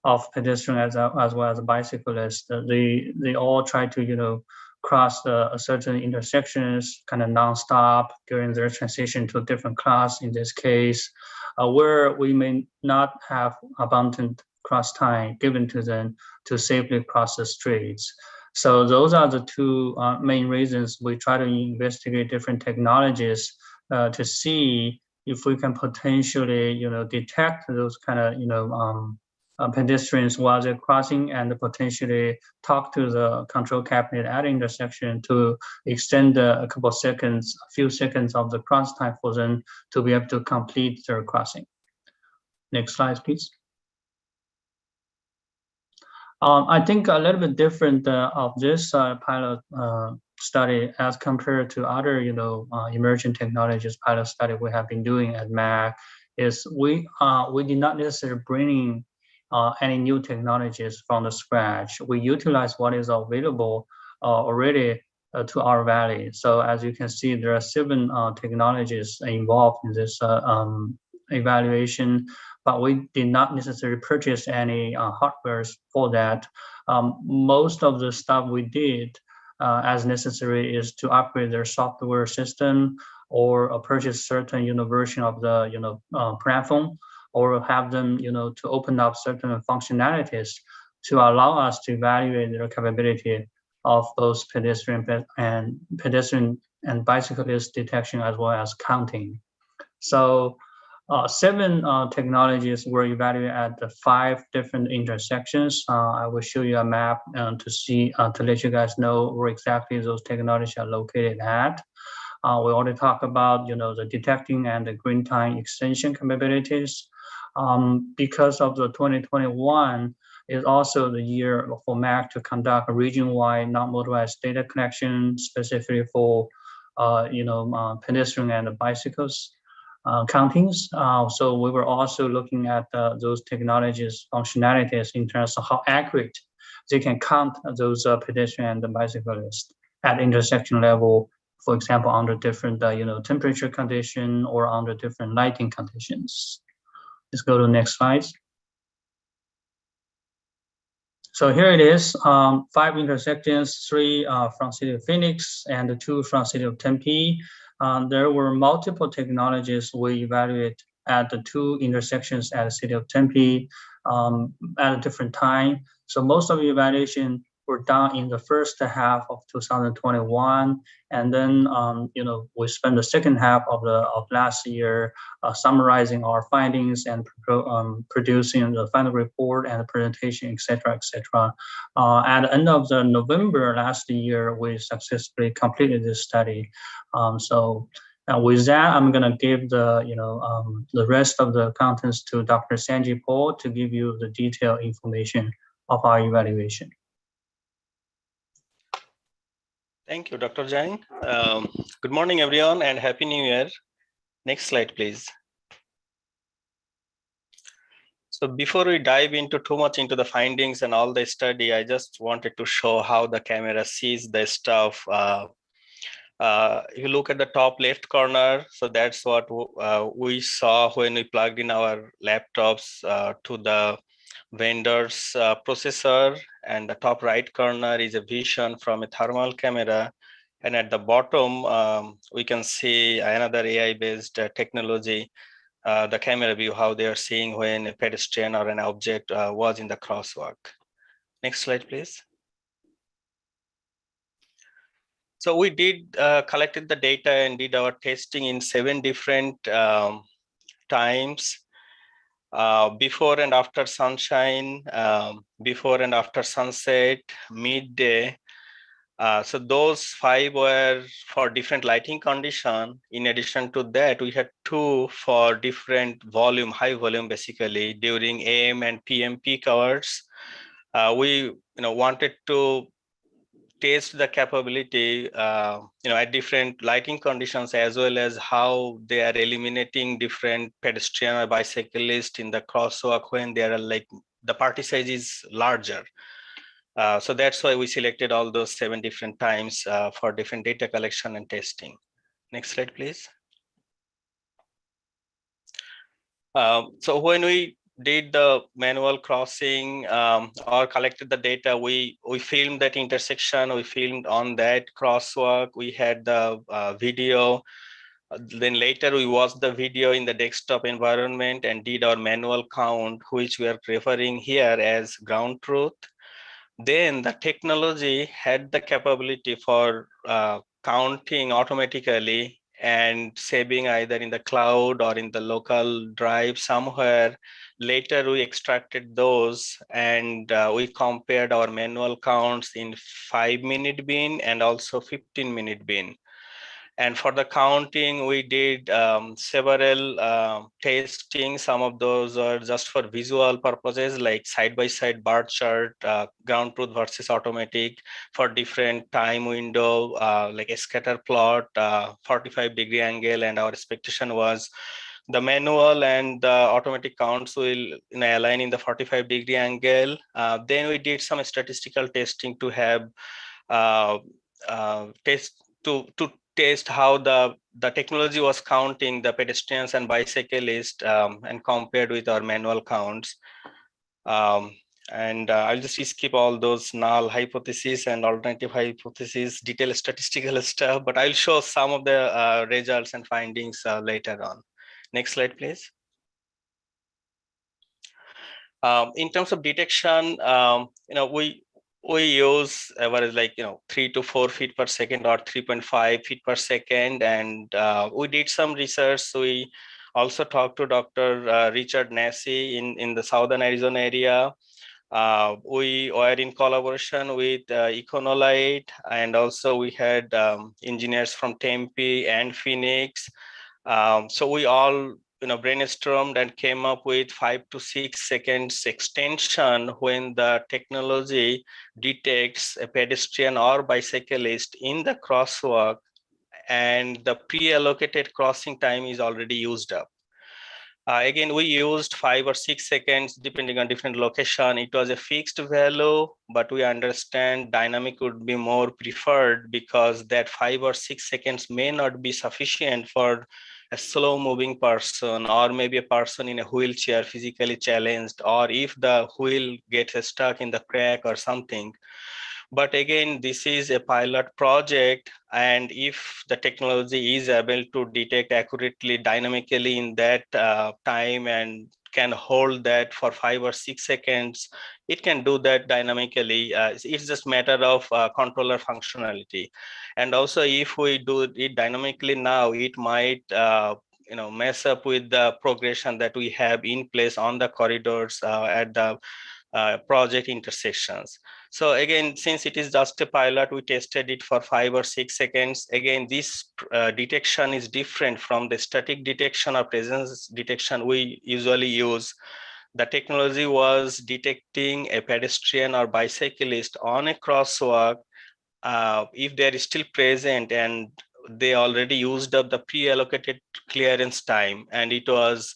of pedestrians as well as bicyclists. They all try to cross certain intersections kind of nonstop during their transition to a different class. In this case, where we may not have abundant cross time given to them to safely cross the streets. So those are the two main reasons we try to investigate different technologies to see if we can potentially, detect those kind of pedestrians while they're crossing and potentially talk to the control cabinet at intersection to extend a few seconds of the cross time for them to be able to complete their crossing. Next slide, please. I think a little bit different of this pilot study as compared to other, emerging technologies pilot study we have been doing at MAC is we did not necessarily bring any new technologies from the scratch. We utilize what is available already to our valley. So as you can see, there are 7 technologies involved in this evaluation, but we did not necessarily purchase any hardware for that. Most of the stuff we did as necessary is to upgrade their software system or purchase certain version of the platform, or have them to open up certain functionalities to allow us to evaluate their capability of both pedestrian and bicyclist detection as well as counting. So 7 technologies were evaluated at the 5 different intersections. I will show you a map to let you guys know where exactly those technologies are located at. We already talked about the detecting and the green time extension capabilities. Because of the 2021 is also the year for MAC to conduct a region-wide non-motorized data collection specifically for pedestrian and bicycles countings. So we were also looking at those technologies functionalities in terms of how accurate they can count those pedestrian and bicyclists at intersection level, for example, under different temperature condition or under different lighting conditions. Let's go to the next slide. So here it is, 5 intersections, 3 from City of Phoenix and 2 from City of Tempe. There were multiple technologies we evaluated at the 2 intersections at the City of Tempe at a different time. So most of the evaluation were done in the first half of 2021, and then we spent the second half of last year summarizing our findings and producing the final report and the presentation, etc., etc. At the end of the November last year, we successfully completed this study. With that, I'm going to give the rest of the contents to Dr. Sanjay Paul to give you the detailed information of our evaluation. Thank you, Dr. Jang. Good morning, everyone, and Happy New Year. Next slide, please. So before we dive into too much into the findings and all the study, I just wanted to show how the camera sees the stuff. If you look at the top left corner, so that's what we saw when we plugged in our laptops to the vendor's processor, and the top right corner is a vision from a thermal camera, and at the bottom we can see another AI-based technology, the camera view, how they are seeing when a pedestrian or an object was in the crosswalk. Next slide, please. So we did collected the data and did our testing in 7 different times. Before and after sunshine, before and after sunset, midday. So those 5 were for different lighting condition. In addition to that, we had 2 for different volume, high volume, basically during AM and PM peak hours. We wanted to test the capability at different lighting conditions, as well as how they are eliminating different pedestrian or bicyclists in the crosswalk when they are like the party size is larger. So that's why we selected all those 7 different times for different data collection and testing. Next slide, please. So when we did the manual crossing or collected the data, we filmed that intersection, we filmed on that crosswalk, we had the video. Then later we watched the video in the desktop environment and did our manual count, which we are referring here as ground truth. Then the technology had the capability for counting automatically and saving either in the cloud or in the local drive somewhere. Later, we extracted those and we compared our manual counts in 5-minute bin and also 15-minute bin. And for the counting, we did several testing. Some of those are just for visual purposes, like side-by-side bar chart, ground truth versus automatic for different time window, like a scatter plot, 45-degree angle. And our expectation was the manual and the automatic counts will align in the 45-degree angle. Then we did some statistical testing to have test how the technology was counting the pedestrians and bicyclists and compared with our manual counts. I'll just skip all those null hypotheses and alternative hypotheses, detailed statistical stuff, but I'll show some of the results and findings later on. Next slide, please. In terms of detection, we use average like 3 to 4 feet per second or 3.5 feet per second, and we did some research. We also talked to Dr. Richard Nassi in the southern Arizona area. We were in collaboration with Econolite, and also we had engineers from Tempe and Phoenix. So we all brainstormed and came up with 5 to 6 seconds extension when the technology detects a pedestrian or bicyclist in the crosswalk and the pre-allocated crossing time is already used up. Again, we used 5 or 6 seconds depending on different location. It was a fixed value, but we understand dynamic would be more preferred because that 5 or 6 seconds may not be sufficient for a slow moving person, or maybe a person in a wheelchair, physically challenged, or if the wheel gets stuck in the crack or something. But again, this is a pilot project, and if the technology is able to detect accurately, dynamically in that time and can hold that for 5 or 6 seconds. It can do that dynamically. It's just matter of controller functionality. And also, if we do it dynamically now, it might mess up with the progression that we have in place on the corridors at the project intersections. So again, since it is just a pilot, we tested it for 5 or 6 seconds. Again, this detection is different from the static detection or presence detection we usually use. The technology was detecting a pedestrian or bicyclist on a crosswalk if they are still present and they already used up the pre-allocated clearance time, and it was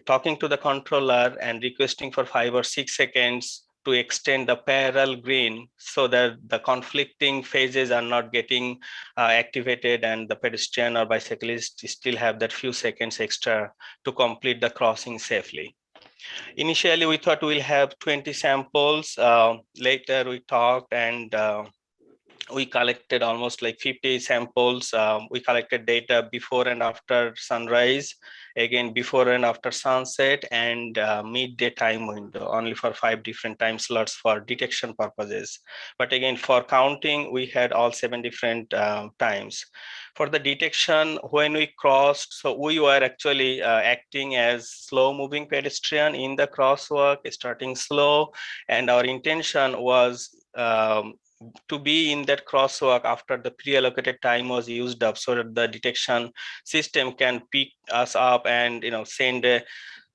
talking to the controller and requesting for 5 or 6 seconds to extend the parallel green so that the conflicting phases are not getting activated and the pedestrian or bicyclist still have that few seconds extra to complete the crossing safely. Initially, we thought we'll have 20 samples. Later, we talked and we collected almost like 50 samples. We collected data before and after sunrise, again before and after sunset, and midday time window, only for 5 different time slots for detection purposes. But again, for counting, we had all 7 different times. For the detection, when we crossed, so we were actually acting as slow moving pedestrian in the crosswalk, starting slow, and our intention was to be in that crosswalk after the pre-allocated time was used up, so that the detection system can pick us up and send a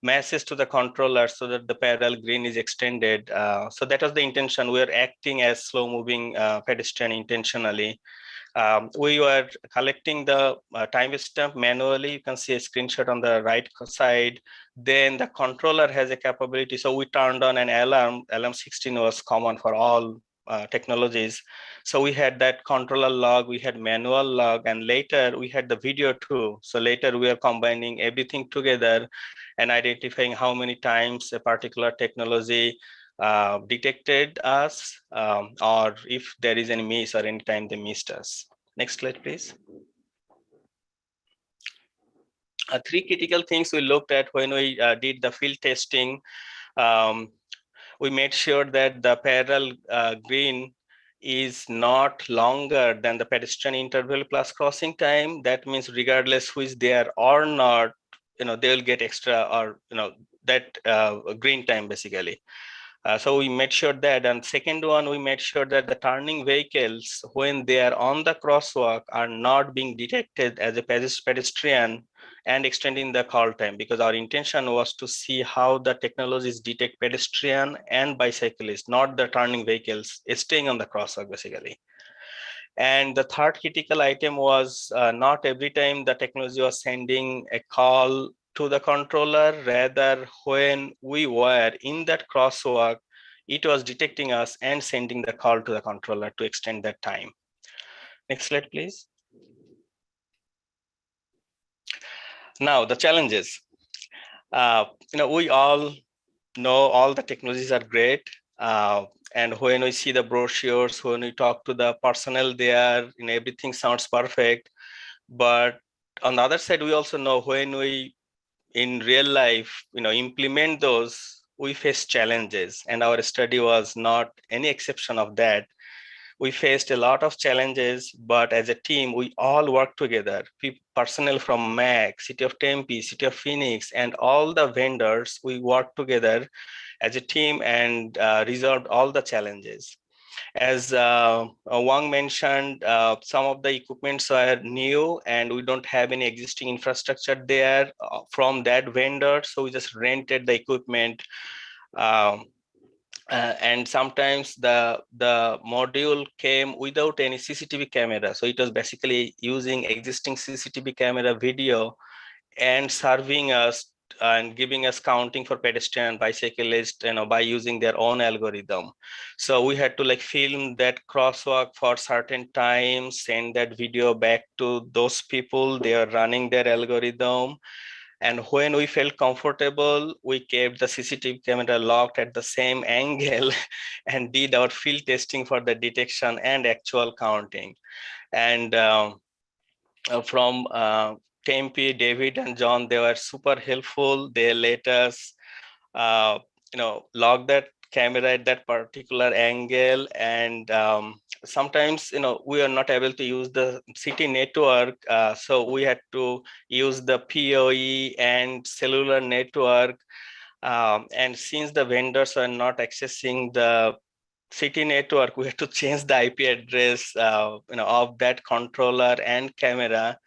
message to the controller so that the parallel green is extended. So that was the intention. We are acting as slow moving pedestrian intentionally. We were collecting the timestamp manually. You can see a screenshot on the right side. Then the controller has a capability. So we turned on an alarm. Alarm 16 was common for all technologies. So we had that controller log, we had manual log, and later we had the video too. So later we are combining everything together and identifying how many times a particular technology detected us, or if there is any miss or any time they missed us. Next slide, please. 3 critical things we looked at when we did the field testing. We made sure that the parallel green is not longer than the pedestrian interval plus crossing time. That means regardless who is there or not, they will get extra, or that green time basically. So we made sure that. And second one, we made sure that the turning vehicles, when they are on the crosswalk, are not being detected as a pedestrian and extending the call time, because our intention was to see how the technologies detect pedestrian and bicyclists, not the turning vehicles staying on the crosswalk basically. And the third critical item was not every time the technology was sending a call to the controller, rather when we were in that crosswalk, it was detecting us and sending the call to the controller to extend that time. Next slide, please. Now the challenges. We all know all the technologies are great. And when we see the brochures, when we talk to the personnel there, everything sounds perfect. But on the other side, we also know when we in real life, implement those, we face challenges, and our study was not any exception of that. We faced a lot of challenges, but as a team, we all worked together. Personnel from MAC, City of Tempe, City of Phoenix, and all the vendors, we worked together as a team and resolved all the challenges. As Wang mentioned, some of the equipments are new and we don't have any existing infrastructure there from that vendor. So we just rented the equipment. And sometimes the module came without any CCTV camera. So it was basically using existing CCTV camera video and serving us and giving us counting for pedestrian and bicyclist, by using their own algorithm. So we had to film that crosswalk for certain times, send that video back to those people. They are running their algorithm. And when we felt comfortable, we kept the CCTV camera locked at the same angle and did our field testing for the detection and actual counting. And from Tempe, David and John, they were super helpful. They let us log that camera at that particular angle. And sometimes, we are not able to use the city network. So we had to use the PoE and cellular network. And since the vendors are not accessing the city network, we had to change the IP address, of that controller and camera.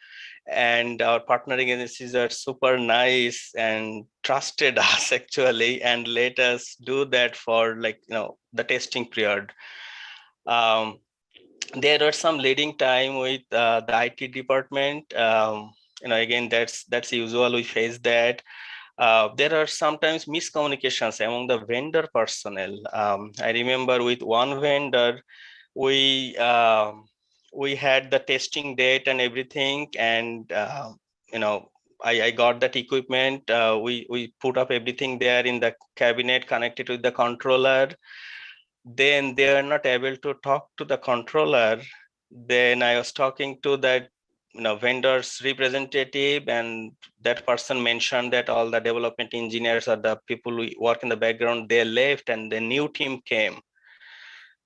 And our partnering agencies are super nice and trusted us actually, and let us do that for the testing period. There are some leading time with the IT department. Again, that's usual. We face that. There are sometimes miscommunications among the vendor personnel. I remember with one vendor, we had the testing date and everything, and I got that equipment. We put up everything there in the cabinet connected with the controller. Then they are not able to talk to the controller. Then I was talking to that vendor's representative, and that person mentioned that all the development engineers or the people who work in the background, they left and the new team came.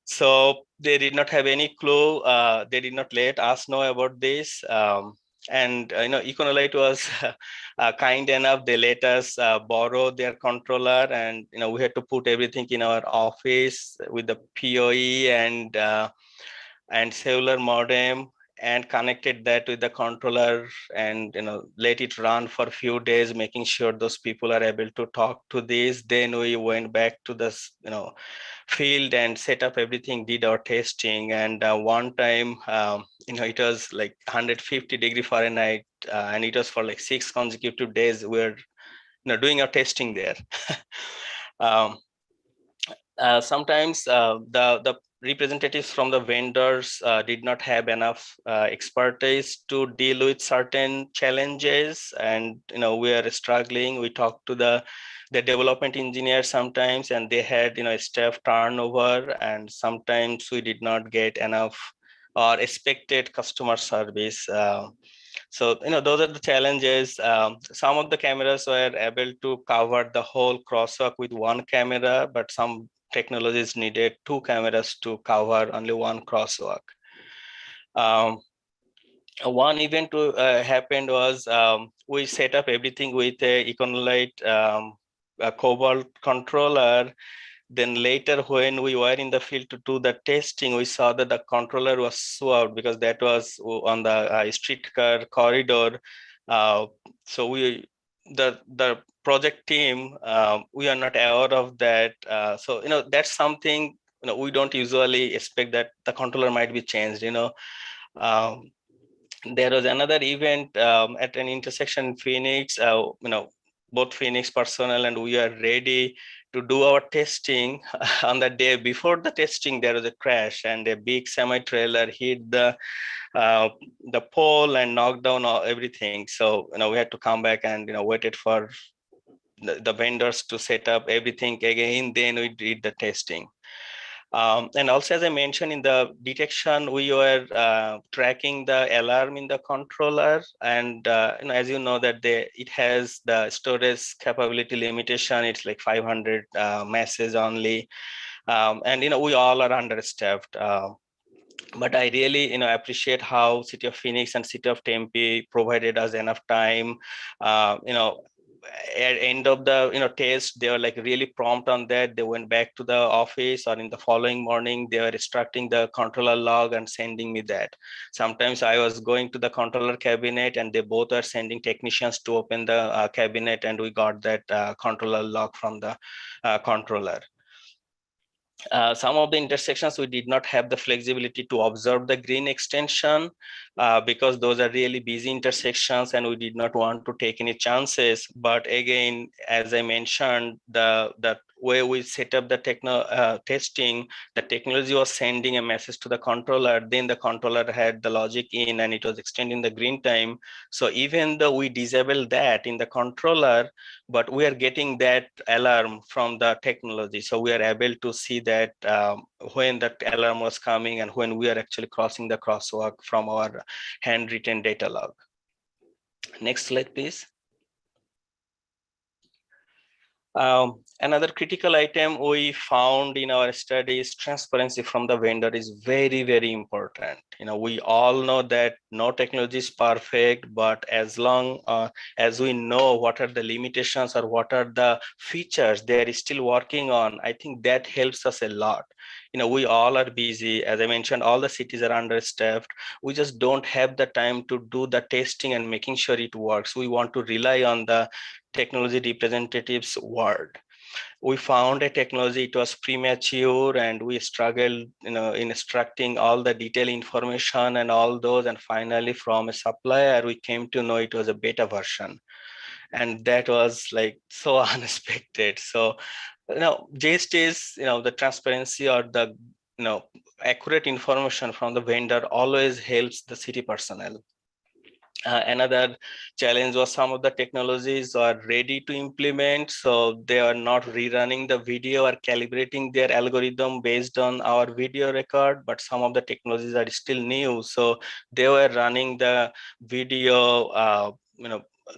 So they did not have any clue. They did not let us know about this. And Econolite was kind enough. They let us borrow their controller, and we had to put everything in our office with the PoE and cellular modem, and connected that with the controller, and let it run for a few days, making sure those people are able to talk to this. Then we went back to this field and set up everything, did our testing. And one time it was like 150°F, and it was for like 6 consecutive days we're doing our testing there. Sometimes the representatives from the vendors did not have enough expertise to deal with certain challenges, and we are struggling. We talked to the development engineers sometimes, and they had staff turnover, and sometimes we did not get enough or expected customer service. So those are the challenges. Some of the cameras were able to cover the whole crosswalk with one camera, but some technologies needed 2 cameras to cover only one crosswalk. One event happened was we set up everything with a Econolite a Cobalt controller. Then later, when we were in the field to do the testing, we saw that the controller was swapped because that was on the streetcar corridor. So the project team, we are not aware of that. So that's something we don't usually expect, that the controller might be changed. There was another event at an intersection in Phoenix. Both Phoenix personnel and we are ready to do our testing. On the day before the testing, there was a crash, and a big semi-trailer hit the pole and knocked down everything. So we had to come back and waited for the vendors to set up everything again. Then we did the testing. And also, as I mentioned, in the detection, we were tracking the alarm in the controller, and as you know that it has the storage capability limitation. It's like 500 messages only, and we all are understaffed. But I really appreciate how City of Phoenix and City of Tempe provided us enough time. At end of the test, they were like really prompt on that. They went back to the office, or in the following morning they were extracting the controller log and sending me that. Sometimes I was going to the controller cabinet, and they both are sending technicians to open the cabinet, and we got that controller log from the controller. Some of the intersections we did not have the flexibility to observe the green extension because those are really busy intersections, and we did not want to take any chances. But again, as I mentioned, the way we set up the testing, the technology was sending a message to the controller. Then the controller had the logic in, and it was extending the green time. So even though we disable that in the controller, but we are getting that alarm from the technology. So we are able to see that when that alarm was coming and when we are actually crossing the crosswalk from our handwritten data log. Next slide, please. Another critical item we found in our study is transparency from the vendor is very, very important. We all know that no technology is perfect, but as long as we know what are the limitations or what are the features they are still working on, I think that helps us a lot. We all are busy. As I mentioned, all the cities are understaffed. We just don't have the time to do the testing and making sure it works. We want to rely on the technology representatives' word. We found a technology, it was premature, and we struggled in extracting all the detailed information and all those, and finally from a supplier we came to know it was a beta version, and that was like so unexpected. So gist is the transparency or the accurate information from the vendor always helps the city personnel. Another challenge was some of the technologies are ready to implement, so they are not rerunning the video or calibrating their algorithm based on our video record, but some of the technologies are still new, so they were running the video,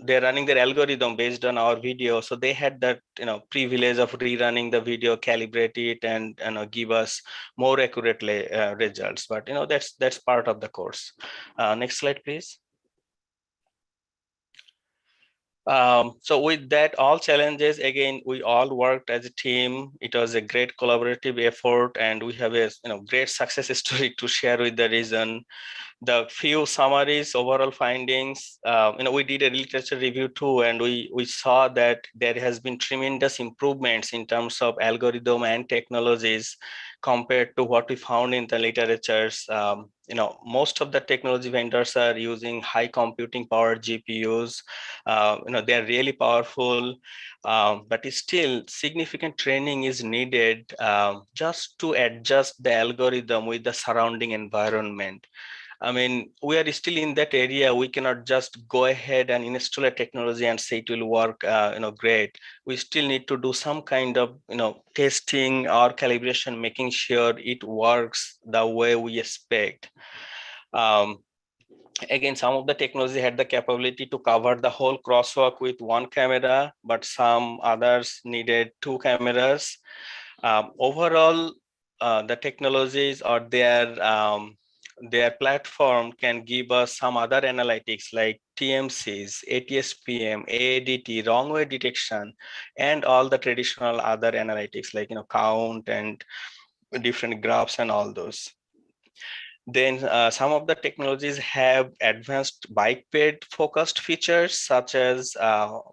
they're running their algorithm based on our video, so they had that privilege of rerunning the video, calibrate it, and give us more accurately results. But that's part of the course. Next slide, please. So with that, all challenges, again, we all worked as a team. It was a great collaborative effort, and we have a great success story to share with the region. The few summaries, overall findings, we did a literature review too, and we saw that there has been tremendous improvements in terms of algorithm and technologies compared to what we found in the literatures. Most of the technology vendors are using high computing power GPUs. They're really powerful, but still significant training is needed just to adjust the algorithm with the surrounding environment. I mean, we are still in that area. We cannot just go ahead and install a technology and say it will work, great. We still need to do some kind of, testing or calibration, making sure it works the way we expect. Again, some of the technology had the capability to cover the whole crosswalk with one camera, but some others needed two cameras. Overall, the technologies or their platform can give us some other analytics like TMCs, ATSPM, AADT, wrong way detection, and all the traditional other analytics like count and different graphs and all those. Then some of the technologies have advanced bike ped focused features such as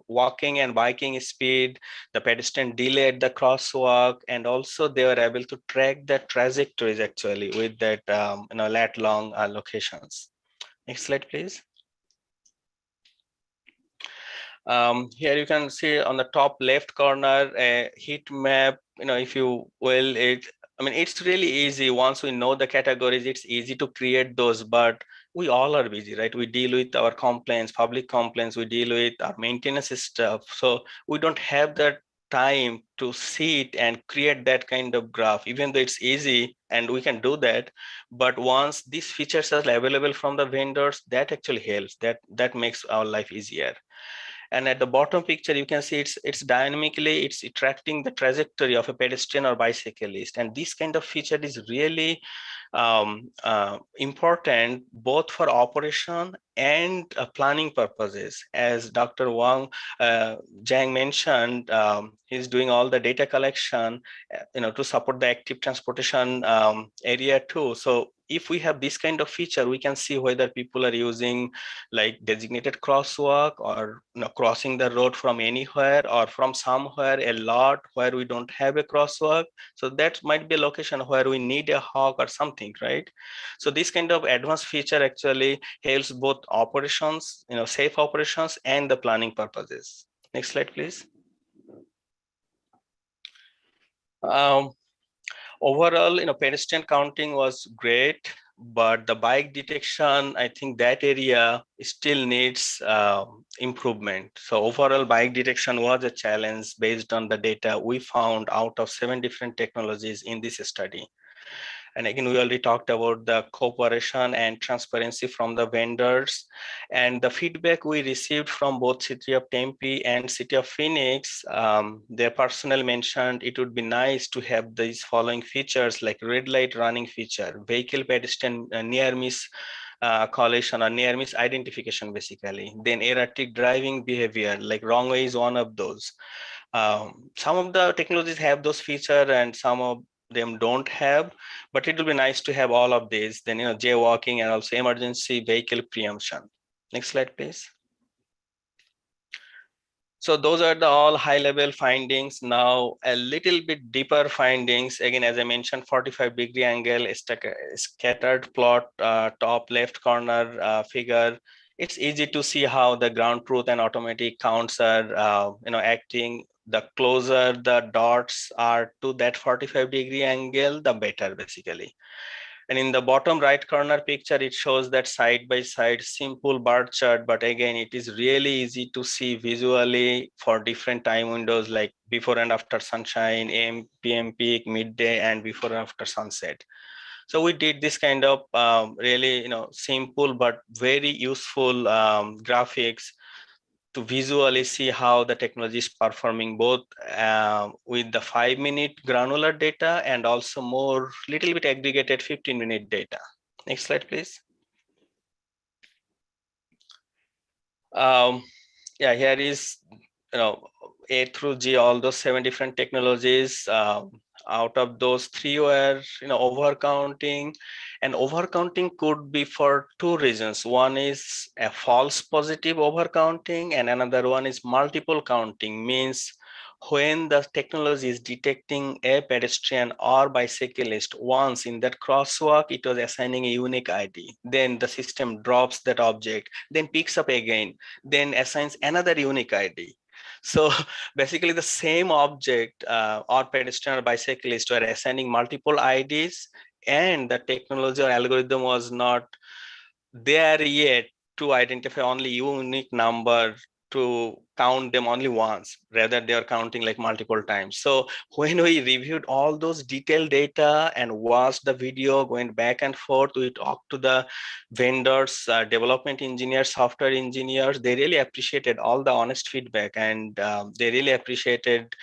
walking and biking speed, the pedestrian delay at the crosswalk, and also they were able to track the trajectories actually with that lat long locations. Next slide, please. Here you can see on the top left corner a heat map. If you will, it's really easy. Once we know the categories, it's easy to create those, but we all are busy, right? We deal with our complaints, public complaints, we deal with our maintenance stuff. So we don't have that time to sit and create that kind of graph, even though it's easy and we can do that. But once these features are available from the vendors, that actually helps. That makes our life easier. And at the bottom picture, you can see it's dynamically, it's tracking the trajectory of a pedestrian or bicyclist. And this kind of feature is really important both for operation and planning purposes. As Dr. Zhang mentioned, he's doing all the data collection, to support the active transportation area too. So if we have this kind of feature, we can see whether people are using like designated crosswalk or crossing the road from anywhere or from somewhere a lot where we don't have a crosswalk. So that might be a location where we need a hawk or something, right? So this kind of advanced feature actually helps both operations, safe operations and the planning purposes. Next slide, please. Overall, pedestrian counting was great, but the bike detection, I think that area still needs improvement. So overall bike detection was a challenge based on the data we found out of 7 different technologies in this study. And again, we already talked about the cooperation and transparency from the vendors. And the feedback we received from both City of Tempe and City of Phoenix, their personnel mentioned it would be nice to have these following features like red light running feature, vehicle pedestrian near miss collation or near miss identification basically. Then erratic driving behavior, like wrong way is one of those. Some of the technologies have those features and some of them don't have, but it will be nice to have all of these. Then, jaywalking and also emergency vehicle preemption. Next slide, please. So those are the all high level findings. Now a little bit deeper findings. Again, as I mentioned, 45-degree angle, scattered plot, top left corner figure. It's easy to see how the ground truth and automatic counts are acting. The closer the dots are to that 45-degree angle, the better basically. And in the bottom right corner picture, it shows that side by side simple bar chart, but again, it is really easy to see visually for different time windows like before and after sunshine, AM, PM peak, midday, and before and after sunset. So we did this kind of really simple but very useful graphics to visually see how the technology is performing both with the 5-minute granular data and also more little bit aggregated 15-minute data. Next slide, please. Yeah, here is A through G, all those 7 different technologies. Out of those 3 were overcounting, and overcounting could be for 2 reasons. One is a false positive overcounting, and another one is multiple counting, means when the technology is detecting a pedestrian or bicyclist once in that crosswalk, it was assigning a unique ID. Then the system drops that object, then picks up again, then assigns another unique ID. So basically the same object or pedestrian or bicyclist were assigning multiple IDs, and the technology or algorithm was not there yet to identify only unique number to count them only once, rather they are counting like multiple times. So when we reviewed all those detailed data and watched the video, going back and forth, we talked to the vendors, development engineers, software engineers. They really appreciated all the honest feedback, and they really appreciated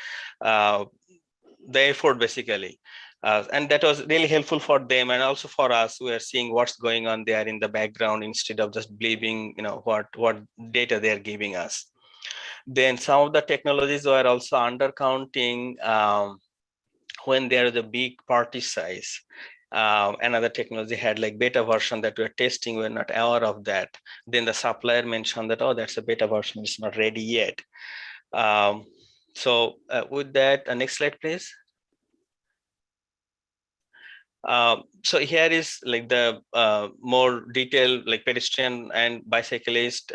the effort basically. And that was really helpful for them and also for us. We are seeing what's going on there in the background instead of just believing what data they're giving us. Then some of the technologies were also undercounting when there is a big party size. Another technology had like beta version that we're testing, we're not aware of that. Then the supplier mentioned that, oh, that's a beta version, it's not ready yet. So with that, next slide, please. So here is like the more detailed like pedestrian and bicyclist.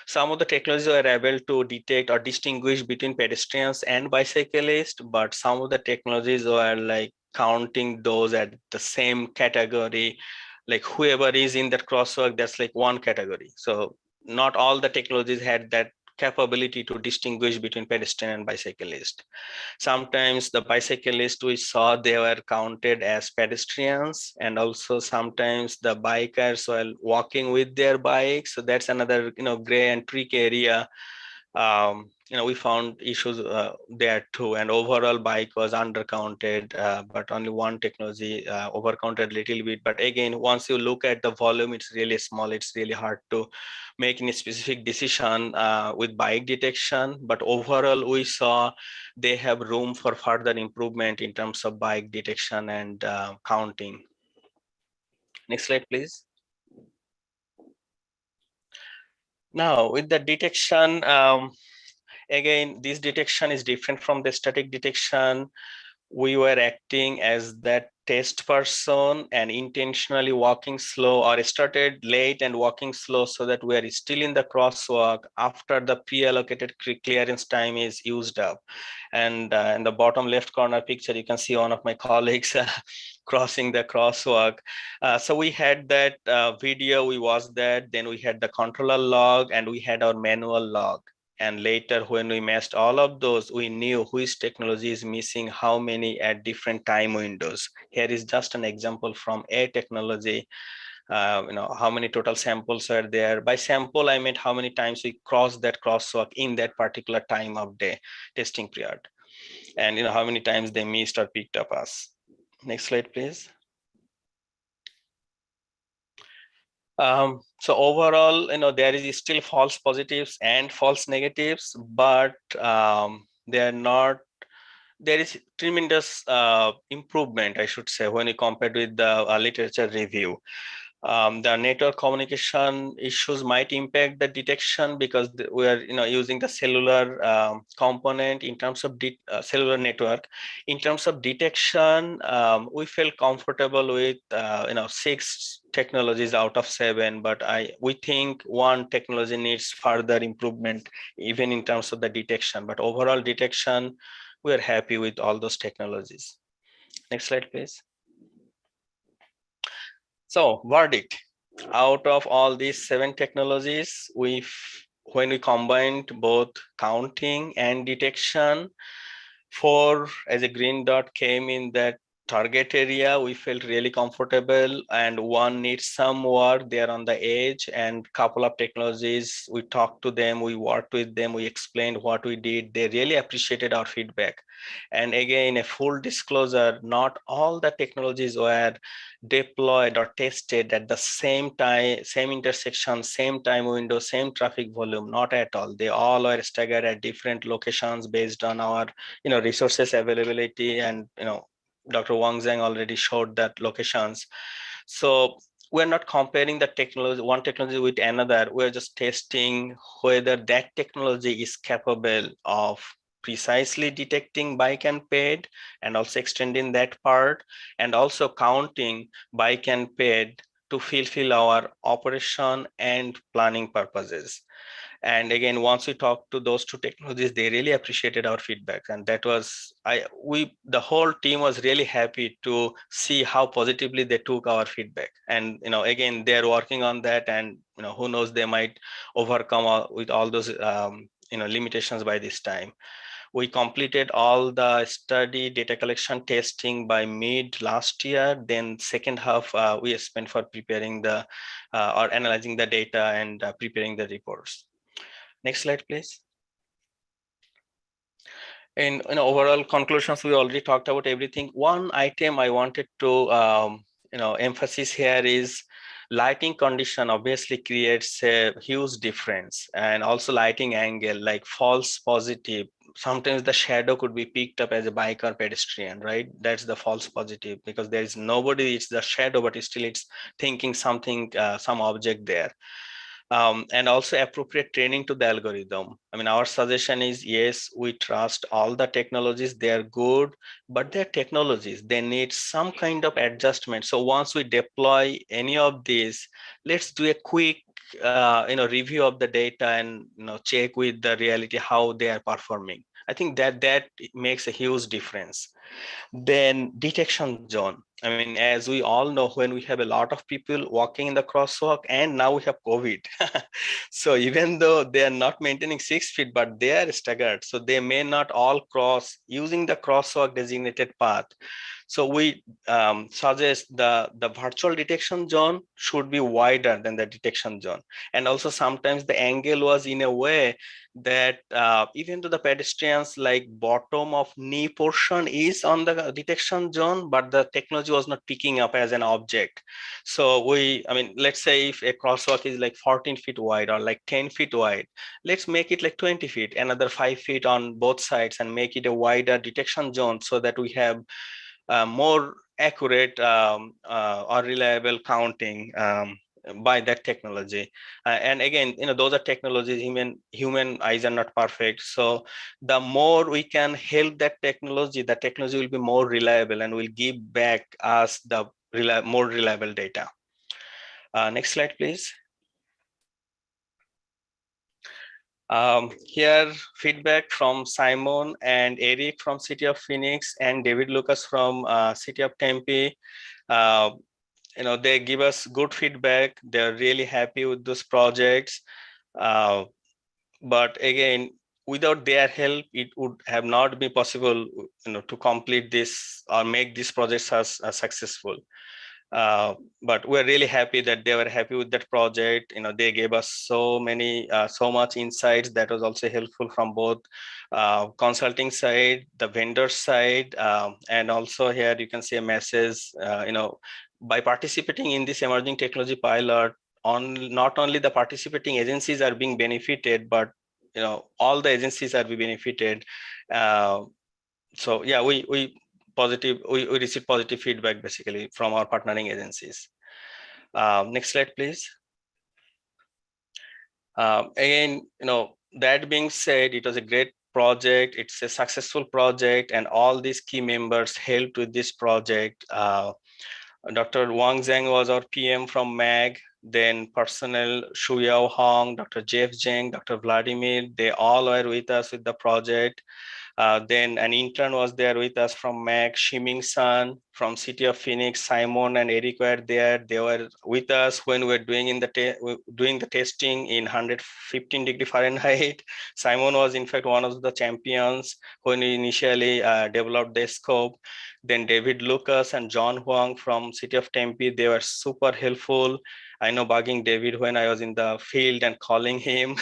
Some of the technologies are able to detect or distinguish between pedestrians and bicyclists, but some of the technologies are like counting those at the same category. Like whoever is in that crosswalk, that's like one category. So not all the technologies had that capability to distinguish between pedestrian and bicyclist. Sometimes the bicyclists we saw, they were counted as pedestrians, and also sometimes the bikers while walking with their bikes. So that's another gray and trick area. We found issues there too, and overall bike was undercounted, but only one technology overcounted a little bit. But again, once you look at the volume, it's really small. It's really hard to make any specific decision with bike detection. But overall, we saw they have room for further improvement in terms of bike detection and counting. Next slide, please. Now with the detection, again, this detection is different from the static detection. We were acting as that test person and intentionally walking slow, or started late and walking slow, so that we are still in the crosswalk after the pre-allocated clearance time is used up. And in the bottom left corner picture, you can see one of my colleagues crossing the crosswalk. So we had that video, we watched that, then we had the controller log, and we had our manual log. And later, when we matched all of those, we knew which technology is missing, how many at different time windows. Here is just an example from a technology. How many total samples are there. By sample, I meant how many times we crossed that crosswalk in that particular time of day testing period. And how many times they missed or picked up us. Next slide, please. So overall, there is still false positives and false negatives, but there is tremendous improvement, I should say, when you compare with the literature review. The network communication issues might impact the detection because we are using the cellular component in terms of cellular network. In terms of detection, we felt comfortable with 6 technologies out of 7, but we think one technology needs further improvement even in terms of the detection. But overall detection, we are happy with all those technologies. Next slide, please. So verdict, out of all these 7 technologies, when we combined both counting and detection, 4 as a green dot came in that target area. We felt really comfortable, and 1 needs some work. They are on the edge, and couple of technologies, we talked to them, we worked with them, we explained what we did. They really appreciated our feedback. And again, a full disclosure, not all the technologies were deployed or tested at the same time, same intersection, same time window, same traffic volume, not at all. They all were staggered at different locations based on our resources availability, and Dr. Wang Zhang already showed that locations. So we're not comparing the technology, one technology with another. We're just testing whether that technology is capable of precisely detecting bike and ped, and also extending that part, and also counting bike and ped to fulfill our operation and planning purposes. And again, once we talked to those 2 technologies, they really appreciated our feedback. And that was, the whole team was really happy to see how positively they took our feedback. And, again, they're working on that, and, who knows, they might overcome with all those, limitations by this time. We completed all the study data collection testing by mid last year. Then second half, we spent for preparing the, or analyzing the data and preparing the reports. Next slide, please. In overall conclusions, we already talked about everything. One item I wanted to emphasis here is lighting condition obviously creates a huge difference, and also lighting angle, like false positive. Sometimes the shadow could be picked up as a bike or pedestrian, right? That's the false positive, because there is nobody, it's the shadow, but still it's thinking something, some object there. And also appropriate training to the algorithm. I mean, our suggestion is, yes, we trust all the technologies, they are good, but they're technologies, they need some kind of adjustment. So once we deploy any of these, let's do a quick review of the data and check with the reality how they are performing. I think that makes a huge difference. Then detection zone. I mean, as we all know, when we have a lot of people walking in the crosswalk, and now we have COVID. So even though they are not maintaining 6 feet, but they are staggered. So they may not all cross using the crosswalk designated path. So we suggest the virtual detection zone should be wider than the detection zone. And also sometimes the angle was in a way that even though the pedestrians like bottom of knee portion is on the detection zone, but the technology was not picking up as an object. So let's say if a crosswalk is like 14 feet wide or like 10 feet wide, let's make it like 20 feet, another 5 feet on both sides, and make it a wider detection zone so that we have more accurate or reliable counting by that technology. And again, those are technologies, even human eyes are not perfect. So the more we can help that technology, the technology will be more reliable and will give back us the more reliable data. Next slide, please. Here, feedback from Simon and Eric from City of Phoenix and David Lucas from City of Tempe. They give us good feedback. They're really happy with those projects. but again, without their help, it would have not been possible, to complete this or make these projects as successful. But we're really happy that they were happy with that project. They gave us so much insights that was also helpful from both consulting side, the vendor side, and also here you can see a message, by participating in this emerging technology pilot, not only the participating agencies are being benefited, but all the agencies are being benefited. So yeah, we received positive feedback basically from our partnering agencies. Next slide, please. Again, that being said, it was a great project. It's a successful project, and all these key members helped with this project. Dr. Wang Zhang was our PM from MAG. Then personnel, Shu Yao Hong, Dr. Jeff Zheng, Dr. Vladimir, they all were with us with the project. Then an intern was there with us from MAC, Shiming San from City of Phoenix, Simon and Eric were there. They were with us when we were doing the testing in 115 °F. Simon was in fact one of the champions when we initially developed the scope. Then David Lucas and John Huang from City of Tempe, they were super helpful. I know bugging David when I was in the field and calling him.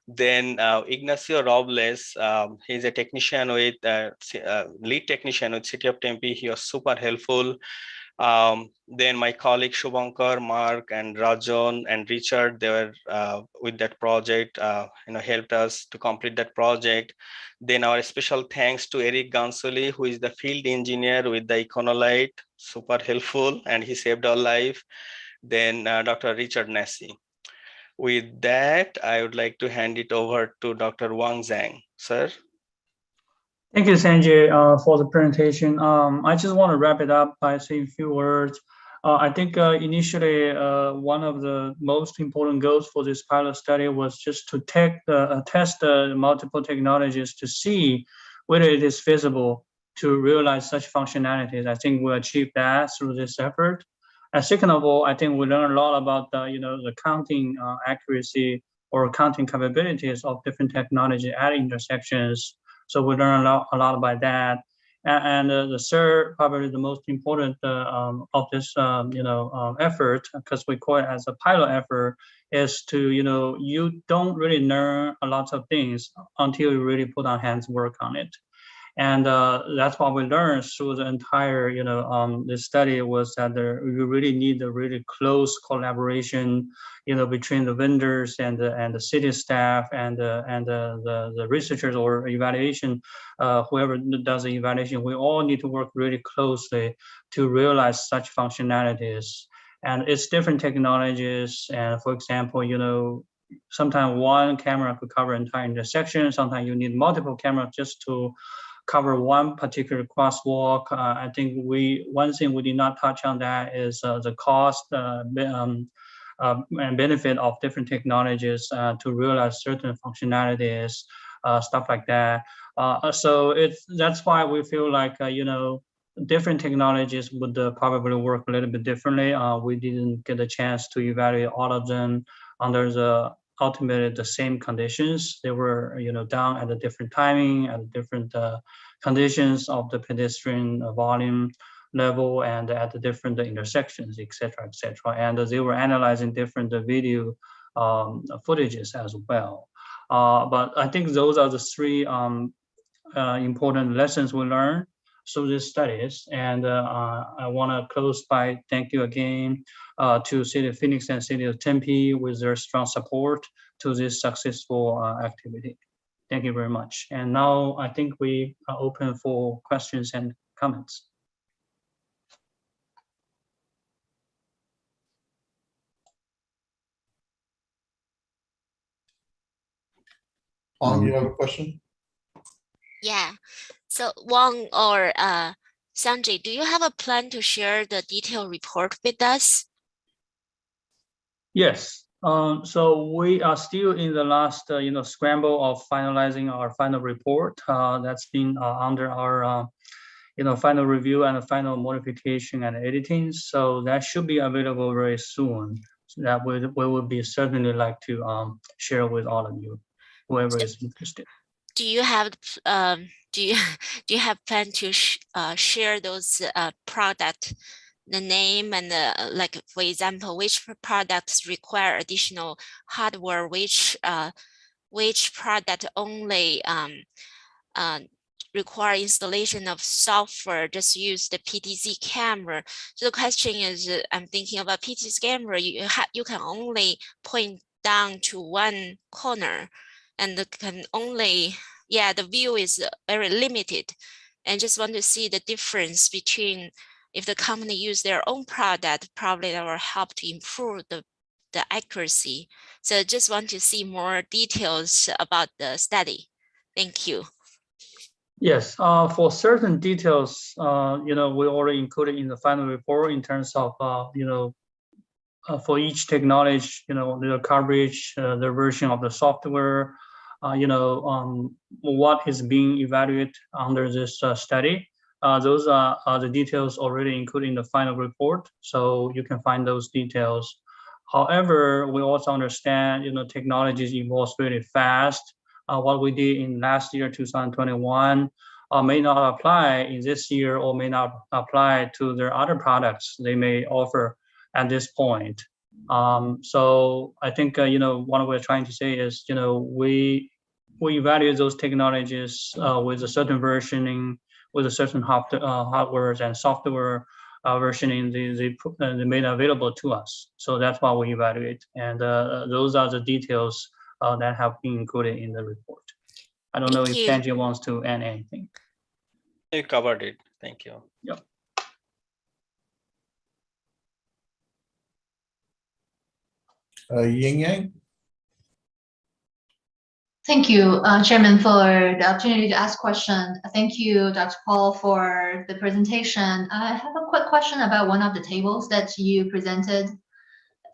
Then Ignacio Robles, he's a technician with lead technician with City of Tempe. He was super helpful. Then my colleague Shubhankar, Mark, and Rajan and Richard, they were with that project, helped us to complete that project. Then our special thanks to Eric Gansoli, who is the field engineer with the Econolite, super helpful, and he saved our life. Then Dr. Richard Nessie. With that, I would like to hand it over to Dr. Wang Zhang. Sir. Thank you, Sanjay, for the presentation. I just want to wrap it up by saying a few words. I think initially one of the most important goals for this pilot study was just to test the multiple technologies to see whether it is feasible to realize such functionalities. I think we achieved that through this effort. And second of all, I think we learned a lot about the counting accuracy or counting capabilities of different technology at intersections. So we learned a lot about that. And the third, probably the most important of this effort, because we call it as a pilot effort, is to you don't really learn a lot of things until you really put on hands work on it. And that's what we learned through the entire, this study was that you really need a really close collaboration, between the vendors and the city staff and the researchers or evaluation, whoever does the evaluation. We all need to work really closely to realize such functionalities. And it's different technologies. And for example, sometimes one camera could cover entire intersection. Sometimes you need multiple cameras just to cover one particular crosswalk. I think one thing we did not touch on that is the cost and benefit of different technologies to realize certain functionalities, stuff like that. So that's why we feel like different technologies would probably work a little bit differently. We didn't get a chance to evaluate all of them under ultimately the same conditions. They were done at a different timing, at different conditions of the pedestrian volume level and at the different intersections, etc., etc. And they were analyzing different video footages as well. But I think those are the three important lessons we learned through these studies. And I want to close by thank you again to City of Phoenix and City of Tempe with their strong support to this successful activity. Thank you very much. And now I think we are open for questions and comments. You have a question? Yeah. So Wang or Sanjay, do you have a plan to share the detailed report with us? Yes. So we are still in the last, scramble of finalizing our final report. That's been under our, final review and final modification and editing. So that should be available very soon. So that we will be certainly like to share with all of you. whoever is interested. Do you have do you do you have plan to share those product, the name and the, like for example, which products require additional hardware, which product only require installation of software, just use the PTZ camera. So the question is, I'm thinking about PTZ camera, you can only point down to one corner and can only, yeah, the view is very limited. And just want to see the difference between if the company use their own product, probably that will help to improve the accuracy. So just want to see more details about the study. Thank you. Yes, for certain details, we already included in the final report in terms of, for each technology, the coverage, the version of the software, what is being evaluated under this study. Those are the details already included in the final report, so you can find those details. However, we also understand, technologies evolve really fast. What we did in last year, 2021, may not apply in this year or may not apply to their other products they may offer at this point. So I think, what we're trying to say is, we evaluate those technologies with a certain versioning, with a certain hardware and software versioning they made available to us. So that's why we evaluate. And those are the details that have been included in the report. I don't know if Sanjay wants to add anything. You covered it. Thank you. Yep. Ying Yang. Thank you, Chairman, for the opportunity to ask question. Thank you, Dr. Paul, for the presentation. I have a quick question about one of the tables that you presented.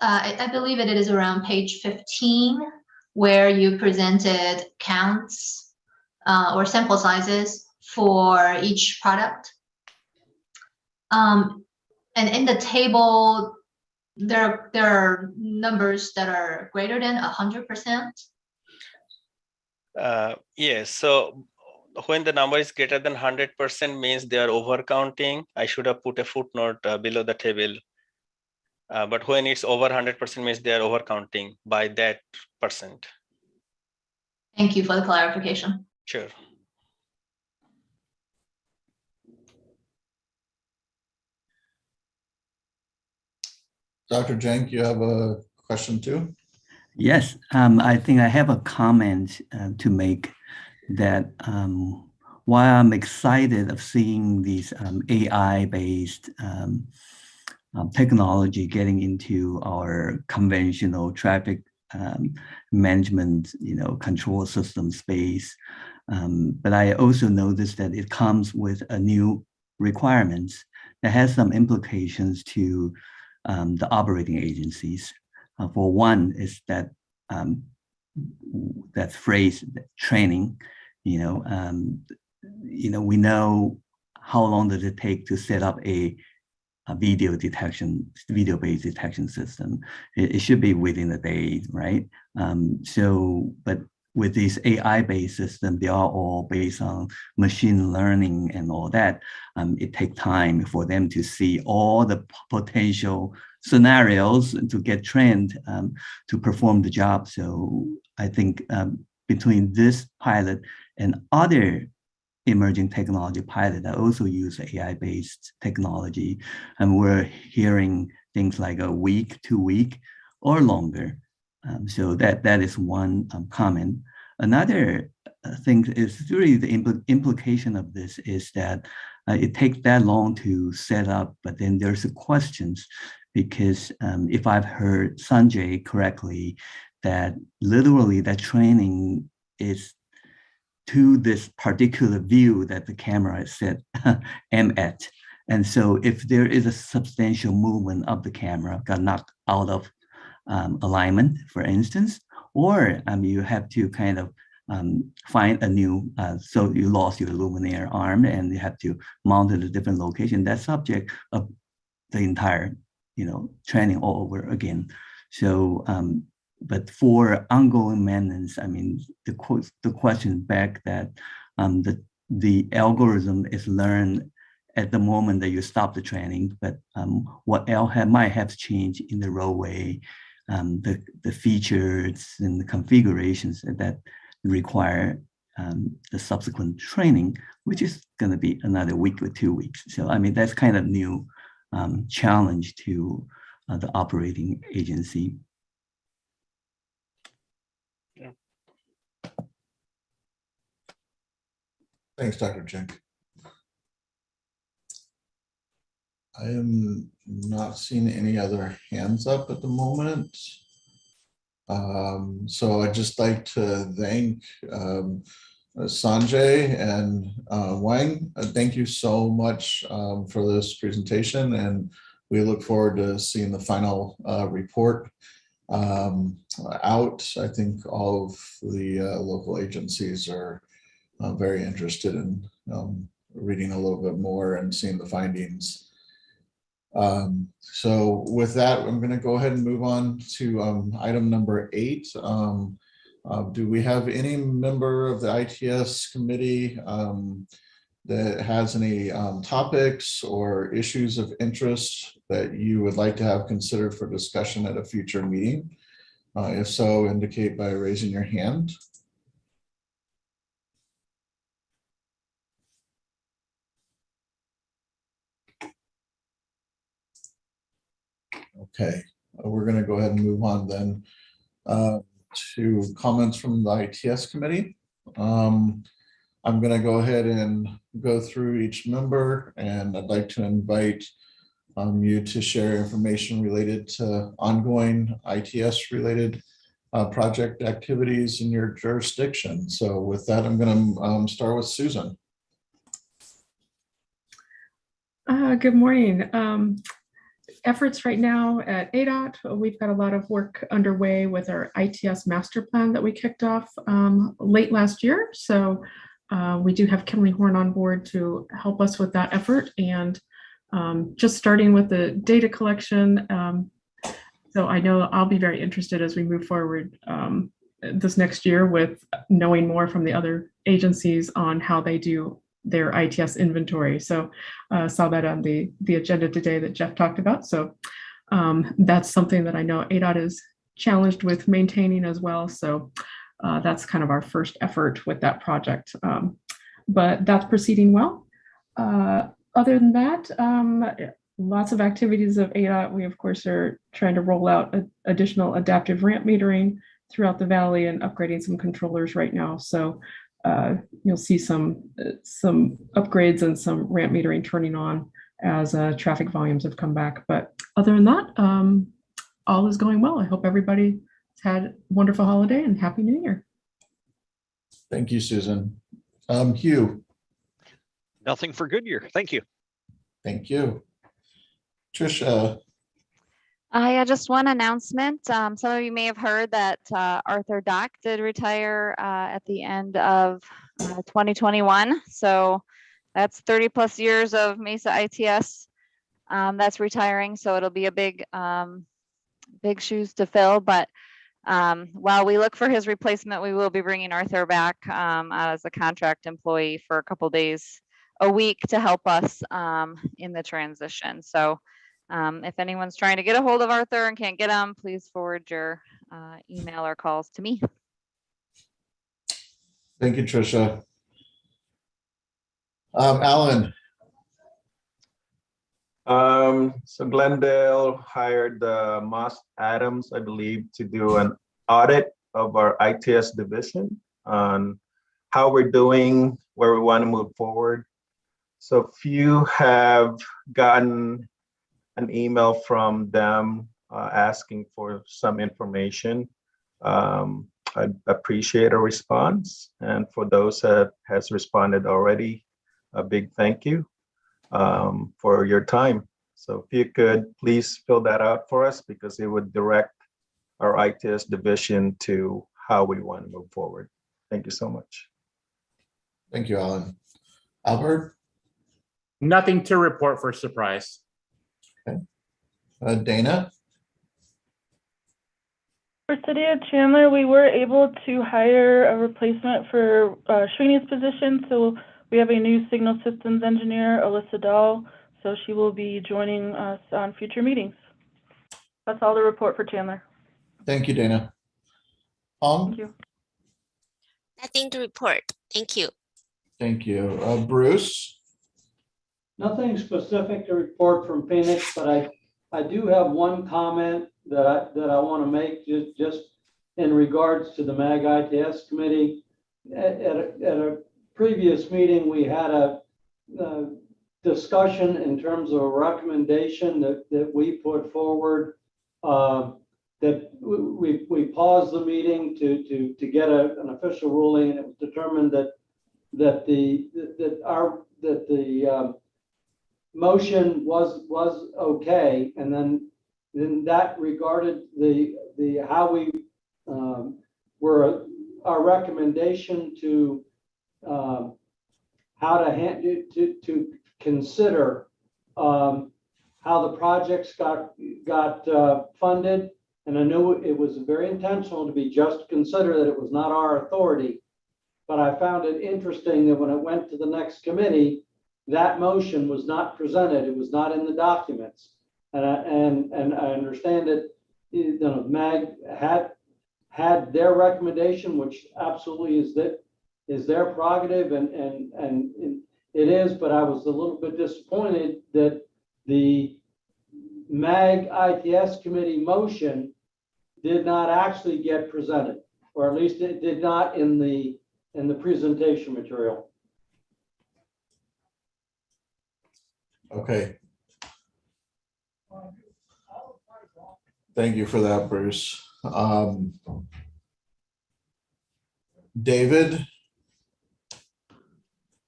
I believe it is around page 15, where you presented counts or sample sizes for each product. And in the table, there are numbers that are greater than 100%. Yes, so when the number is greater than 100% means they are overcounting. I should have put a footnote below the table. But when it's over 100% means they are overcounting by that percent. Thank you for the clarification. Sure. Dr. Jenk, you have a question too? Yes, I think I have a comment to make that while I'm excited of seeing these AI-based technology getting into our conventional traffic management, control system space, but I also noticed that it comes with a new requirements that has some implications to the operating agencies. For one is that that phrase training, we know how long does it take to set up a video-based detection system. It should be within a day, right? But with this AI-based system, they are all based on machine learning and all that. It takes time for them to see all the potential scenarios to get trained to perform the job. So I think between this pilot and other emerging technology pilot that also use AI-based technology, and we're hearing things like a week, 2 weeks, or longer. So that is one comment. Another thing is really the implication of this is that it takes that long to set up, but then there's the questions, because if I've heard Sanjay correctly, that literally that training is to this particular view that the camera is set aim at. And so if there is a substantial movement of the camera got knocked out of alignment, for instance, or you have to kind of find a new, so you lost your luminaire arm and you have to mount it at a different location, that's subject of the entire, training all over again. So but for ongoing maintenance, I mean, the question back that the algorithm is learned at the moment that you stop the training, but what else might have changed in the roadway, the features and the configurations that require the subsequent training, which is going to be another week or 2 weeks. So, I mean, that's kind of new challenge to the operating agency. Thanks, Dr. Jink. I am not seeing any other hands up at the moment. So I'd just like to thank Sanjay and Wang. Thank you so much for this presentation, and we look forward to seeing the final report out. I think all of the local agencies are very interested in reading a little bit more and seeing the findings. So with that, I'm going to go ahead and move on to item number 8. Do we have any member of the ITS committee that has any topics or issues of interest that you would like to have considered for discussion at a future meeting? If so, indicate by raising your hand. Okay, we're going to go ahead and move on then to comments from the ITS committee. I'm going to go ahead and go through each member, and I'd like to invite you to share information related to ongoing ITS related project activities in your jurisdiction. So with that, I'm going to start with Susan. Good morning. Efforts right now at ADOT, we've got a lot of work underway with our ITS master plan that we kicked off late last year. So we do have Kimberly Horn on board to help us with that effort, and just starting with the data collection. So I know I'll be very interested as we move forward this next year with knowing more from the other agencies on how they do their ITS inventory. So saw that on the agenda today that Jeff talked about. So that's something that I know ADOT is challenged with maintaining as well. So that's kind of our first effort with that project. But that's proceeding well. Other than that, lots of activities of ADOT. We, of course, are trying to roll out additional adaptive ramp metering throughout the valley and upgrading some controllers right now. So you'll see some upgrades and some ramp metering turning on as traffic volumes have come back. But other than that, all is going well. I hope everybody has had a wonderful holiday and Happy New Year. Thank you, Susan. Hugh. Nothing for Goodyear. Thank you. Thank you. Tricia. Just one announcement. Some of you may have heard that Arthur Dock did retire at the end of 2021. So that's 30 plus years of Mesa ITS that's retiring. So it'll be a big shoes to fill. But while we look for his replacement, we will be bringing Arthur back as a contract employee for a couple days a week to help us in the transition. So if anyone's trying to get a hold of Arthur and can't get him, please forward your email or calls to me. Thank you, Tricia. Alan. So Glendale hired Moss Adams, I believe, to do an audit of our ITS division on how we're doing, where we want to move forward. So if you have gotten an email from them asking for some information, I'd appreciate a response. And for those that has responded already, a big thank you for your time. So if you could please fill that out for us, because it would direct our ITS division to how we want to move forward. Thank you so much. Thank you, Alan. Albert? Nothing to report for surprise. Okay. Dana? For City of Chandler, we were able to hire a replacement for Srini's position. So we have a new signal systems engineer, Alyssa Dahl. So she will be joining us on future meetings. That's all the report for Chandler. Thank you, Dana. Thank you. Nothing to report. Thank you. Thank you. Bruce? Nothing specific to report from Phoenix, but I do have one comment that I want to make just in regards to the MAG ITS committee. At a previous meeting, we had a discussion in terms of a recommendation that we put forward, that we paused the meeting to get an official ruling, and it was determined that the motion was okay, and then that regarded the how we were our recommendation to how to consider how the projects got funded. And I knew it was very intentional to be just consider that it was not our authority, but I found it interesting that when it went to the next committee, that motion was not presented. It was not in the documents. And I understand that, you know, MAG had their recommendation, which absolutely is their prerogative, and it is, but I was a little bit disappointed that the MAG ITS committee motion did not actually get presented, or at least it did not in the presentation material. Okay. Thank you for that, Bruce. David?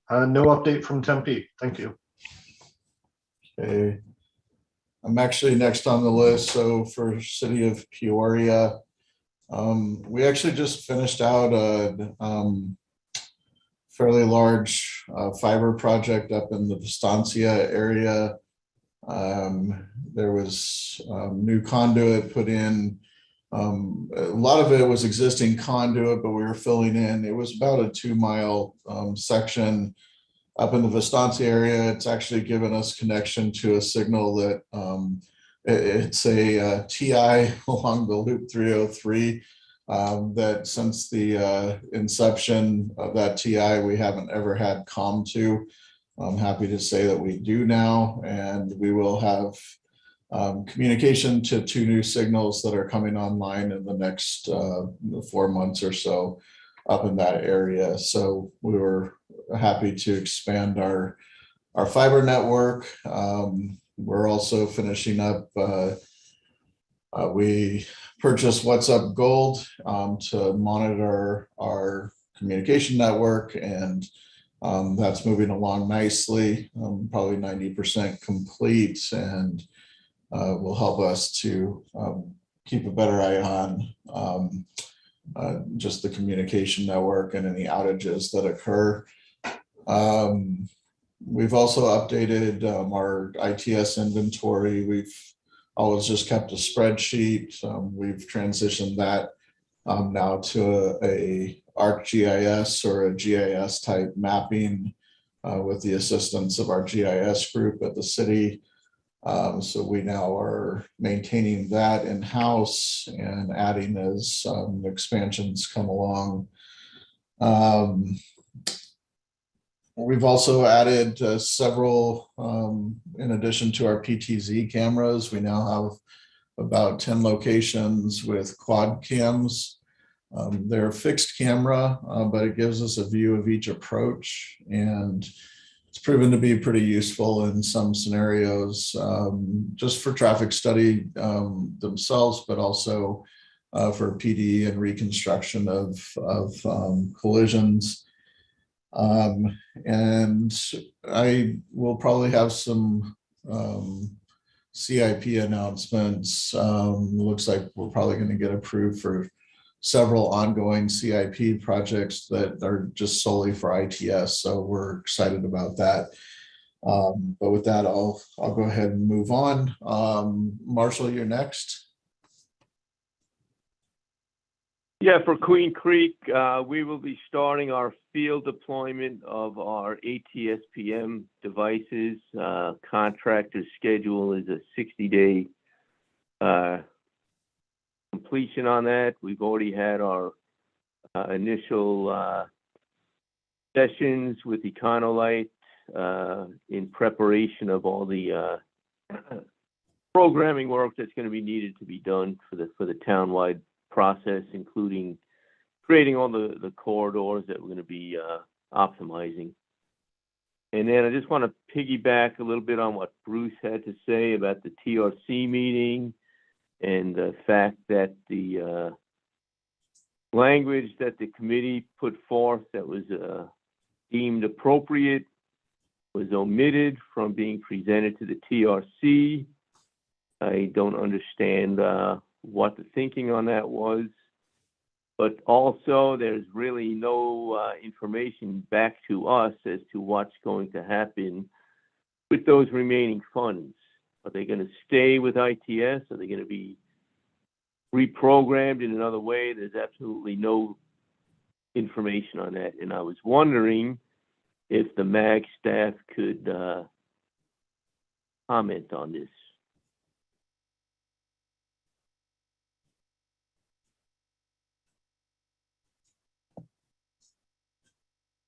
No update from Tempe. Thank you. Okay. I'm actually next on the list. So for City of Peoria, we actually just finished out a fairly large fiber project up in the Estancia area. There was new conduit put in. A lot of it was existing conduit, but we were filling in. It was about a 2-mile section up in the Estancia area. It's actually given us connection to a signal that it's a TI along the Loop 303 that since the inception of that TI, we haven't ever had COM to. I'm happy to say that we do now, and we will have communication to 2 new signals that are coming online in the next 4 months or so up in that area. So we were happy to expand our fiber network. We're also finishing up, we purchased What's Up Gold to monitor our communication network, and that's moving along nicely, probably 90% complete, and will help us to keep a better eye on just the communication network and any outages that occur. We've also updated our ITS inventory. We've always just kept a spreadsheet. We've transitioned that now to a ArcGIS or a GIS type mapping with the assistance of our GIS group at the city. So we now are maintaining that in-house and adding as expansions come along. We've also added several, in addition to our PTZ cameras, we now have about 10 locations with quad cams. They're fixed camera, but it gives us a view of each approach, and it's proven to be pretty useful in some scenarios, just for traffic study themselves, but also for PD and reconstruction of collisions. And I will probably have some CIP announcements. Looks like we're probably going to get approved for several ongoing CIP projects that are just solely for ITS. So we're excited about that. But with that, I'll go ahead and move on. Marshall, you're next. Yeah, for Queen Creek, we will be starting our field deployment of our ATSPM devices. Contractor's schedule is a 60-day completion on that. We've already had our initial sessions with Econolite in preparation of all the programming work that's going to be needed to be done for the townwide process, including creating all the corridors that we're going to be optimizing. And then I just want to piggyback a little bit on what Bruce had to say about the TRC meeting and the fact that the language that the committee put forth that was deemed appropriate was omitted from being presented to the TRC. I don't understand what the thinking on that was, but also there's really no information back to us as to what's going to happen with those remaining funds. Are they going to stay with ITS? Are they going to be reprogrammed in another way? There's absolutely no information on that. And I was wondering if the MAG staff could comment on this.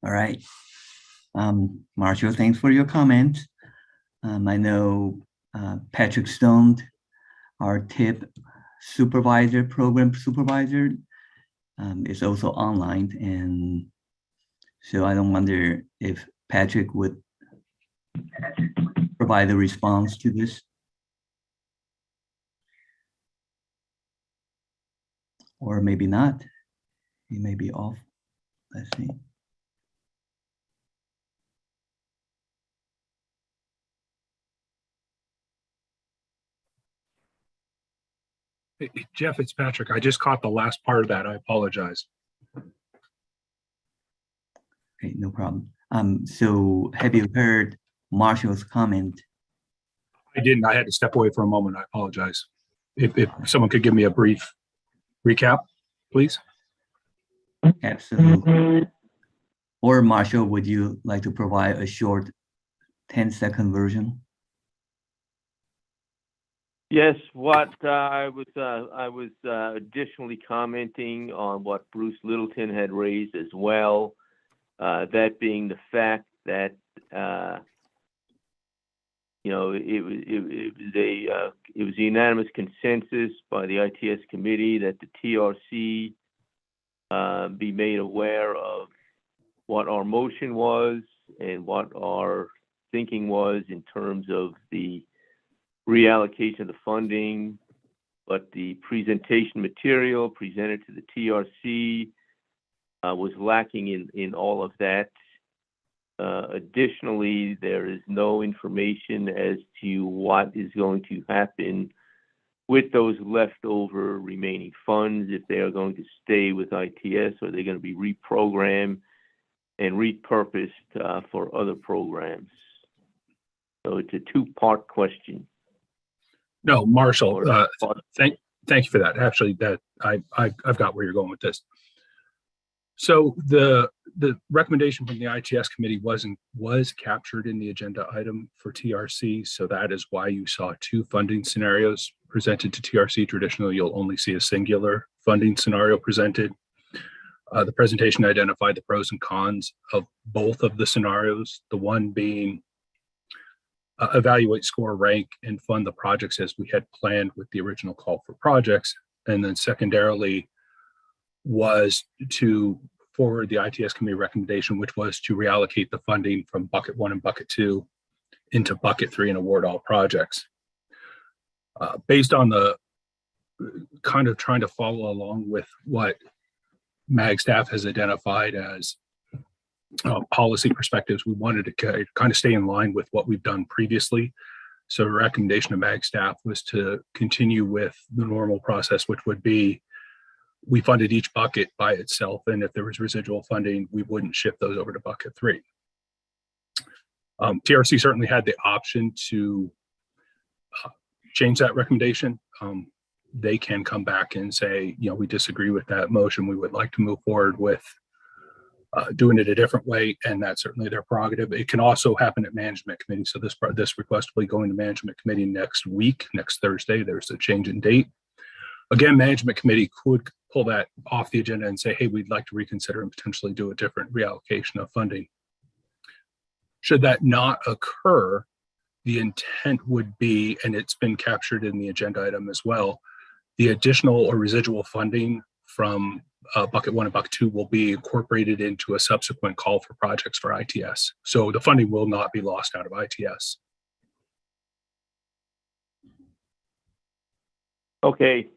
All right. Marshall, thanks for your comment. I know Patrick Stone, our TIP supervisor, program supervisor, is also online. And so I don't wonder if Patrick would provide a response to this. Or maybe not. He may be off. Let's see. Hey, Jeff, it's Patrick. I just caught the last part of that. I apologize. Okay, no problem. So have you heard Marshall's comment? I didn't. I had to step away for a moment. I apologize. If someone could give me a brief recap, please. Absolutely. Or Marshall, would you like to provide a short 10-second version? Yes, what I was additionally commenting on what Bruce Littleton had raised as well, that being the fact that you know it was a unanimous consensus by the ITS committee that the TRC be made aware of what our motion was and what our thinking was in terms of the reallocation of the funding, but the presentation material presented to the TRC was lacking in all of that. Additionally, there is no information as to what is going to happen with those leftover remaining funds, if they are going to stay with ITS or they're going to be reprogrammed and repurposed for other programs. So it's a two-part question. No, Marshall, thank you for that. Actually, that I've got where you're going with this. So the recommendation from the ITS committee was captured in the agenda item for TRC. So that is why you saw two funding scenarios presented to TRC. Traditionally, you'll only see a singular funding scenario presented. The presentation identified the pros and cons of both of the scenarios. The one being evaluate, score, rank, and fund the projects as we had planned with the original call for projects. And then secondarily was to forward the ITS committee recommendation, which was to reallocate the funding from bucket 1 and bucket 2 into bucket 3 and award all projects. Based on the kind of trying to follow along with what MAG staff has identified as policy perspectives, we wanted to kind of stay in line with what we've done previously. So the recommendation of MAG staff was to continue with the normal process, which would be we funded each bucket by itself, and if there was residual funding, we wouldn't shift those over to bucket 3. TRC certainly had the option to change that recommendation. they can come back and say, we disagree with that motion. We would like to move forward with doing it a different way, and that's certainly their prerogative. It can also happen at management committee. So this request will be going to management committee next week, next Thursday. There's a change in date. Again, management committee could pull that off the agenda and say, hey, we'd like to reconsider and potentially do a different reallocation of funding. Should that not occur, the intent would be, and it's been captured in the agenda item as well, the additional or residual funding from bucket 1 and bucket 2 will be incorporated into a subsequent call for projects for ITS. So the funding will not be lost out of ITS. Okay.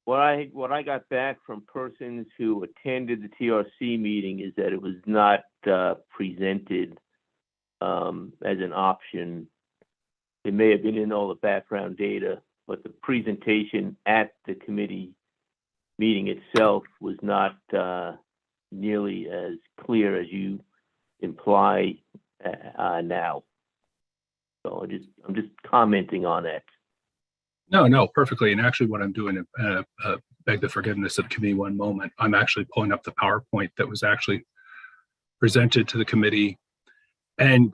What I got back from persons who attended the TRC meeting is that it was not presented as an option. It may have been in all the background data, but the presentation at the committee meeting itself was not nearly as clear as you imply now. So I'm just commenting on that. No, perfectly. And actually what I'm doing, beg the forgiveness of committee one moment, I'm actually pulling up the PowerPoint that was actually presented to the committee. And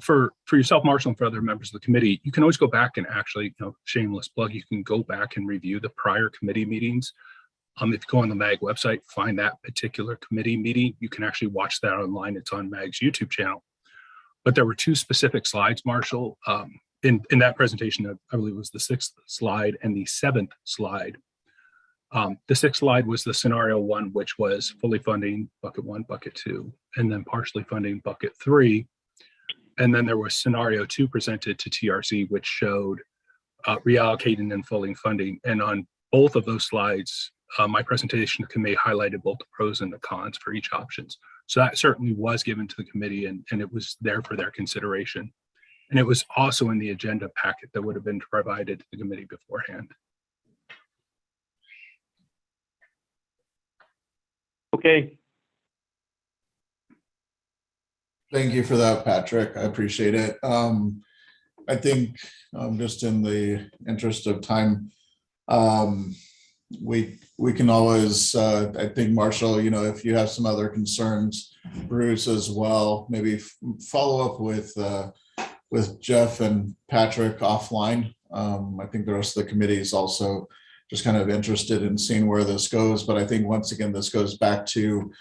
for yourself, Marshall, and for other members of the committee, you can always go back and actually, shameless plug, you can go back and review the prior committee meetings. If you go on the MAG website, find that particular committee meeting, you can actually watch that online. It's on MAG's YouTube channel. But there were two specific slides, Marshall, in that presentation. I believe it was the 6th slide and the 7th slide. The 6th slide was the scenario 1, which was fully funding bucket 1, bucket 2, and then partially funding bucket 3. And then there was scenario 2 presented to TRC, which showed reallocating and fully funding. And on both of those slides, my presentation committee highlighted both the pros and the cons for each options. So that certainly was given to the committee, and it was there for their consideration. And it was also in the agenda packet that would have been provided to the committee beforehand. Okay. Thank you for that, Patrick. I appreciate it. I think just in the interest of time, we can always, I think, Marshall, if you have some other concerns, Bruce as well, maybe follow up with Jeff and Patrick offline. I think the rest of the committee is also just kind of interested in seeing where this goes. But I think once again, this goes back to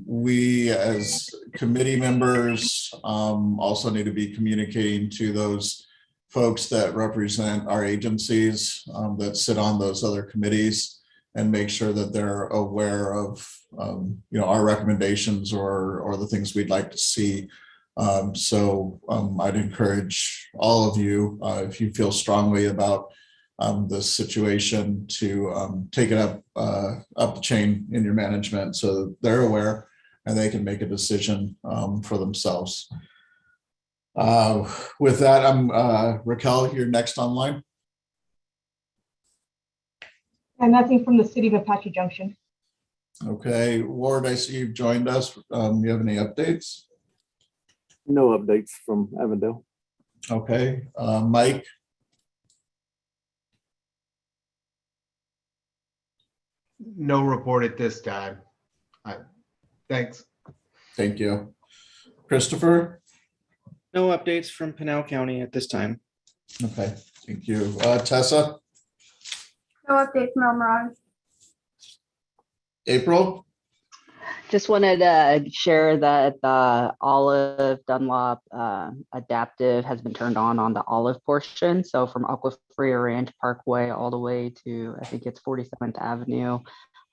we as committee members also need to be communicating to those folks that represent our agencies that sit on those other committees, and make sure that they're aware of our recommendations or the things we'd like to see. So I'd encourage all of you, if you feel strongly about this situation, to take it up the chain in your management so they're aware and they can make a decision for themselves. With that, Raquel, you're next online. And nothing from the city of Apache Junction. Okay, Ward, I see you've joined us. You have any updates? No updates from Avondale. Okay, Mike. No report at this time. Thanks. Thank you. Christopher? No updates from Pinal County at this time. Okay, thank you. Tessa? No update from El Mirage. April? Just wanted to share that the Olive Dunlop adaptive has been turned on the Olive portion. So from Aquafria Ranch Parkway all the way to, I think it's 47th Avenue.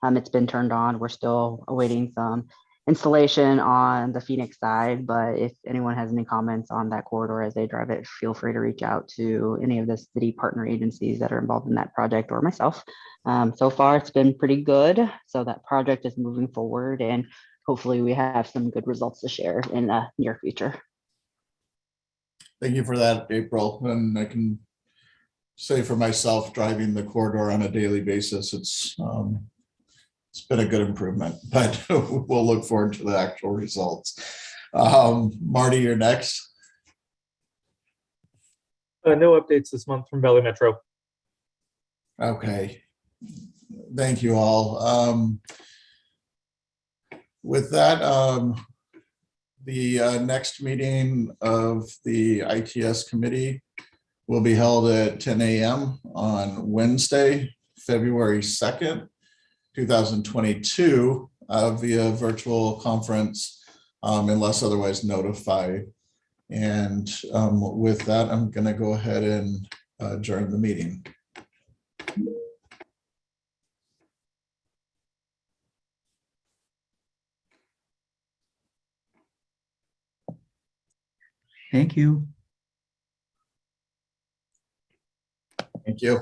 It's been turned on. We're still awaiting some installation on the Phoenix side, but if anyone has any comments on that corridor as they drive it, feel free to reach out to any of the city partner agencies that are involved in that project or myself. So far it's been pretty good. So that project is moving forward, and hopefully we have some good results to share in the near future. Thank you for that, April. And I can say for myself, driving the corridor on a daily basis, it's been a good improvement, but we'll look forward to the actual results. Marty, you're next. No updates this month from Valley Metro. Okay. Thank you all. With that, the next meeting of the ITS committee will be held at 10 a.m. on Wednesday, February 2nd, 2022, via virtual conference, unless otherwise notified. And with that, I'm going to go ahead and adjourn the meeting. Thank you. Thank you.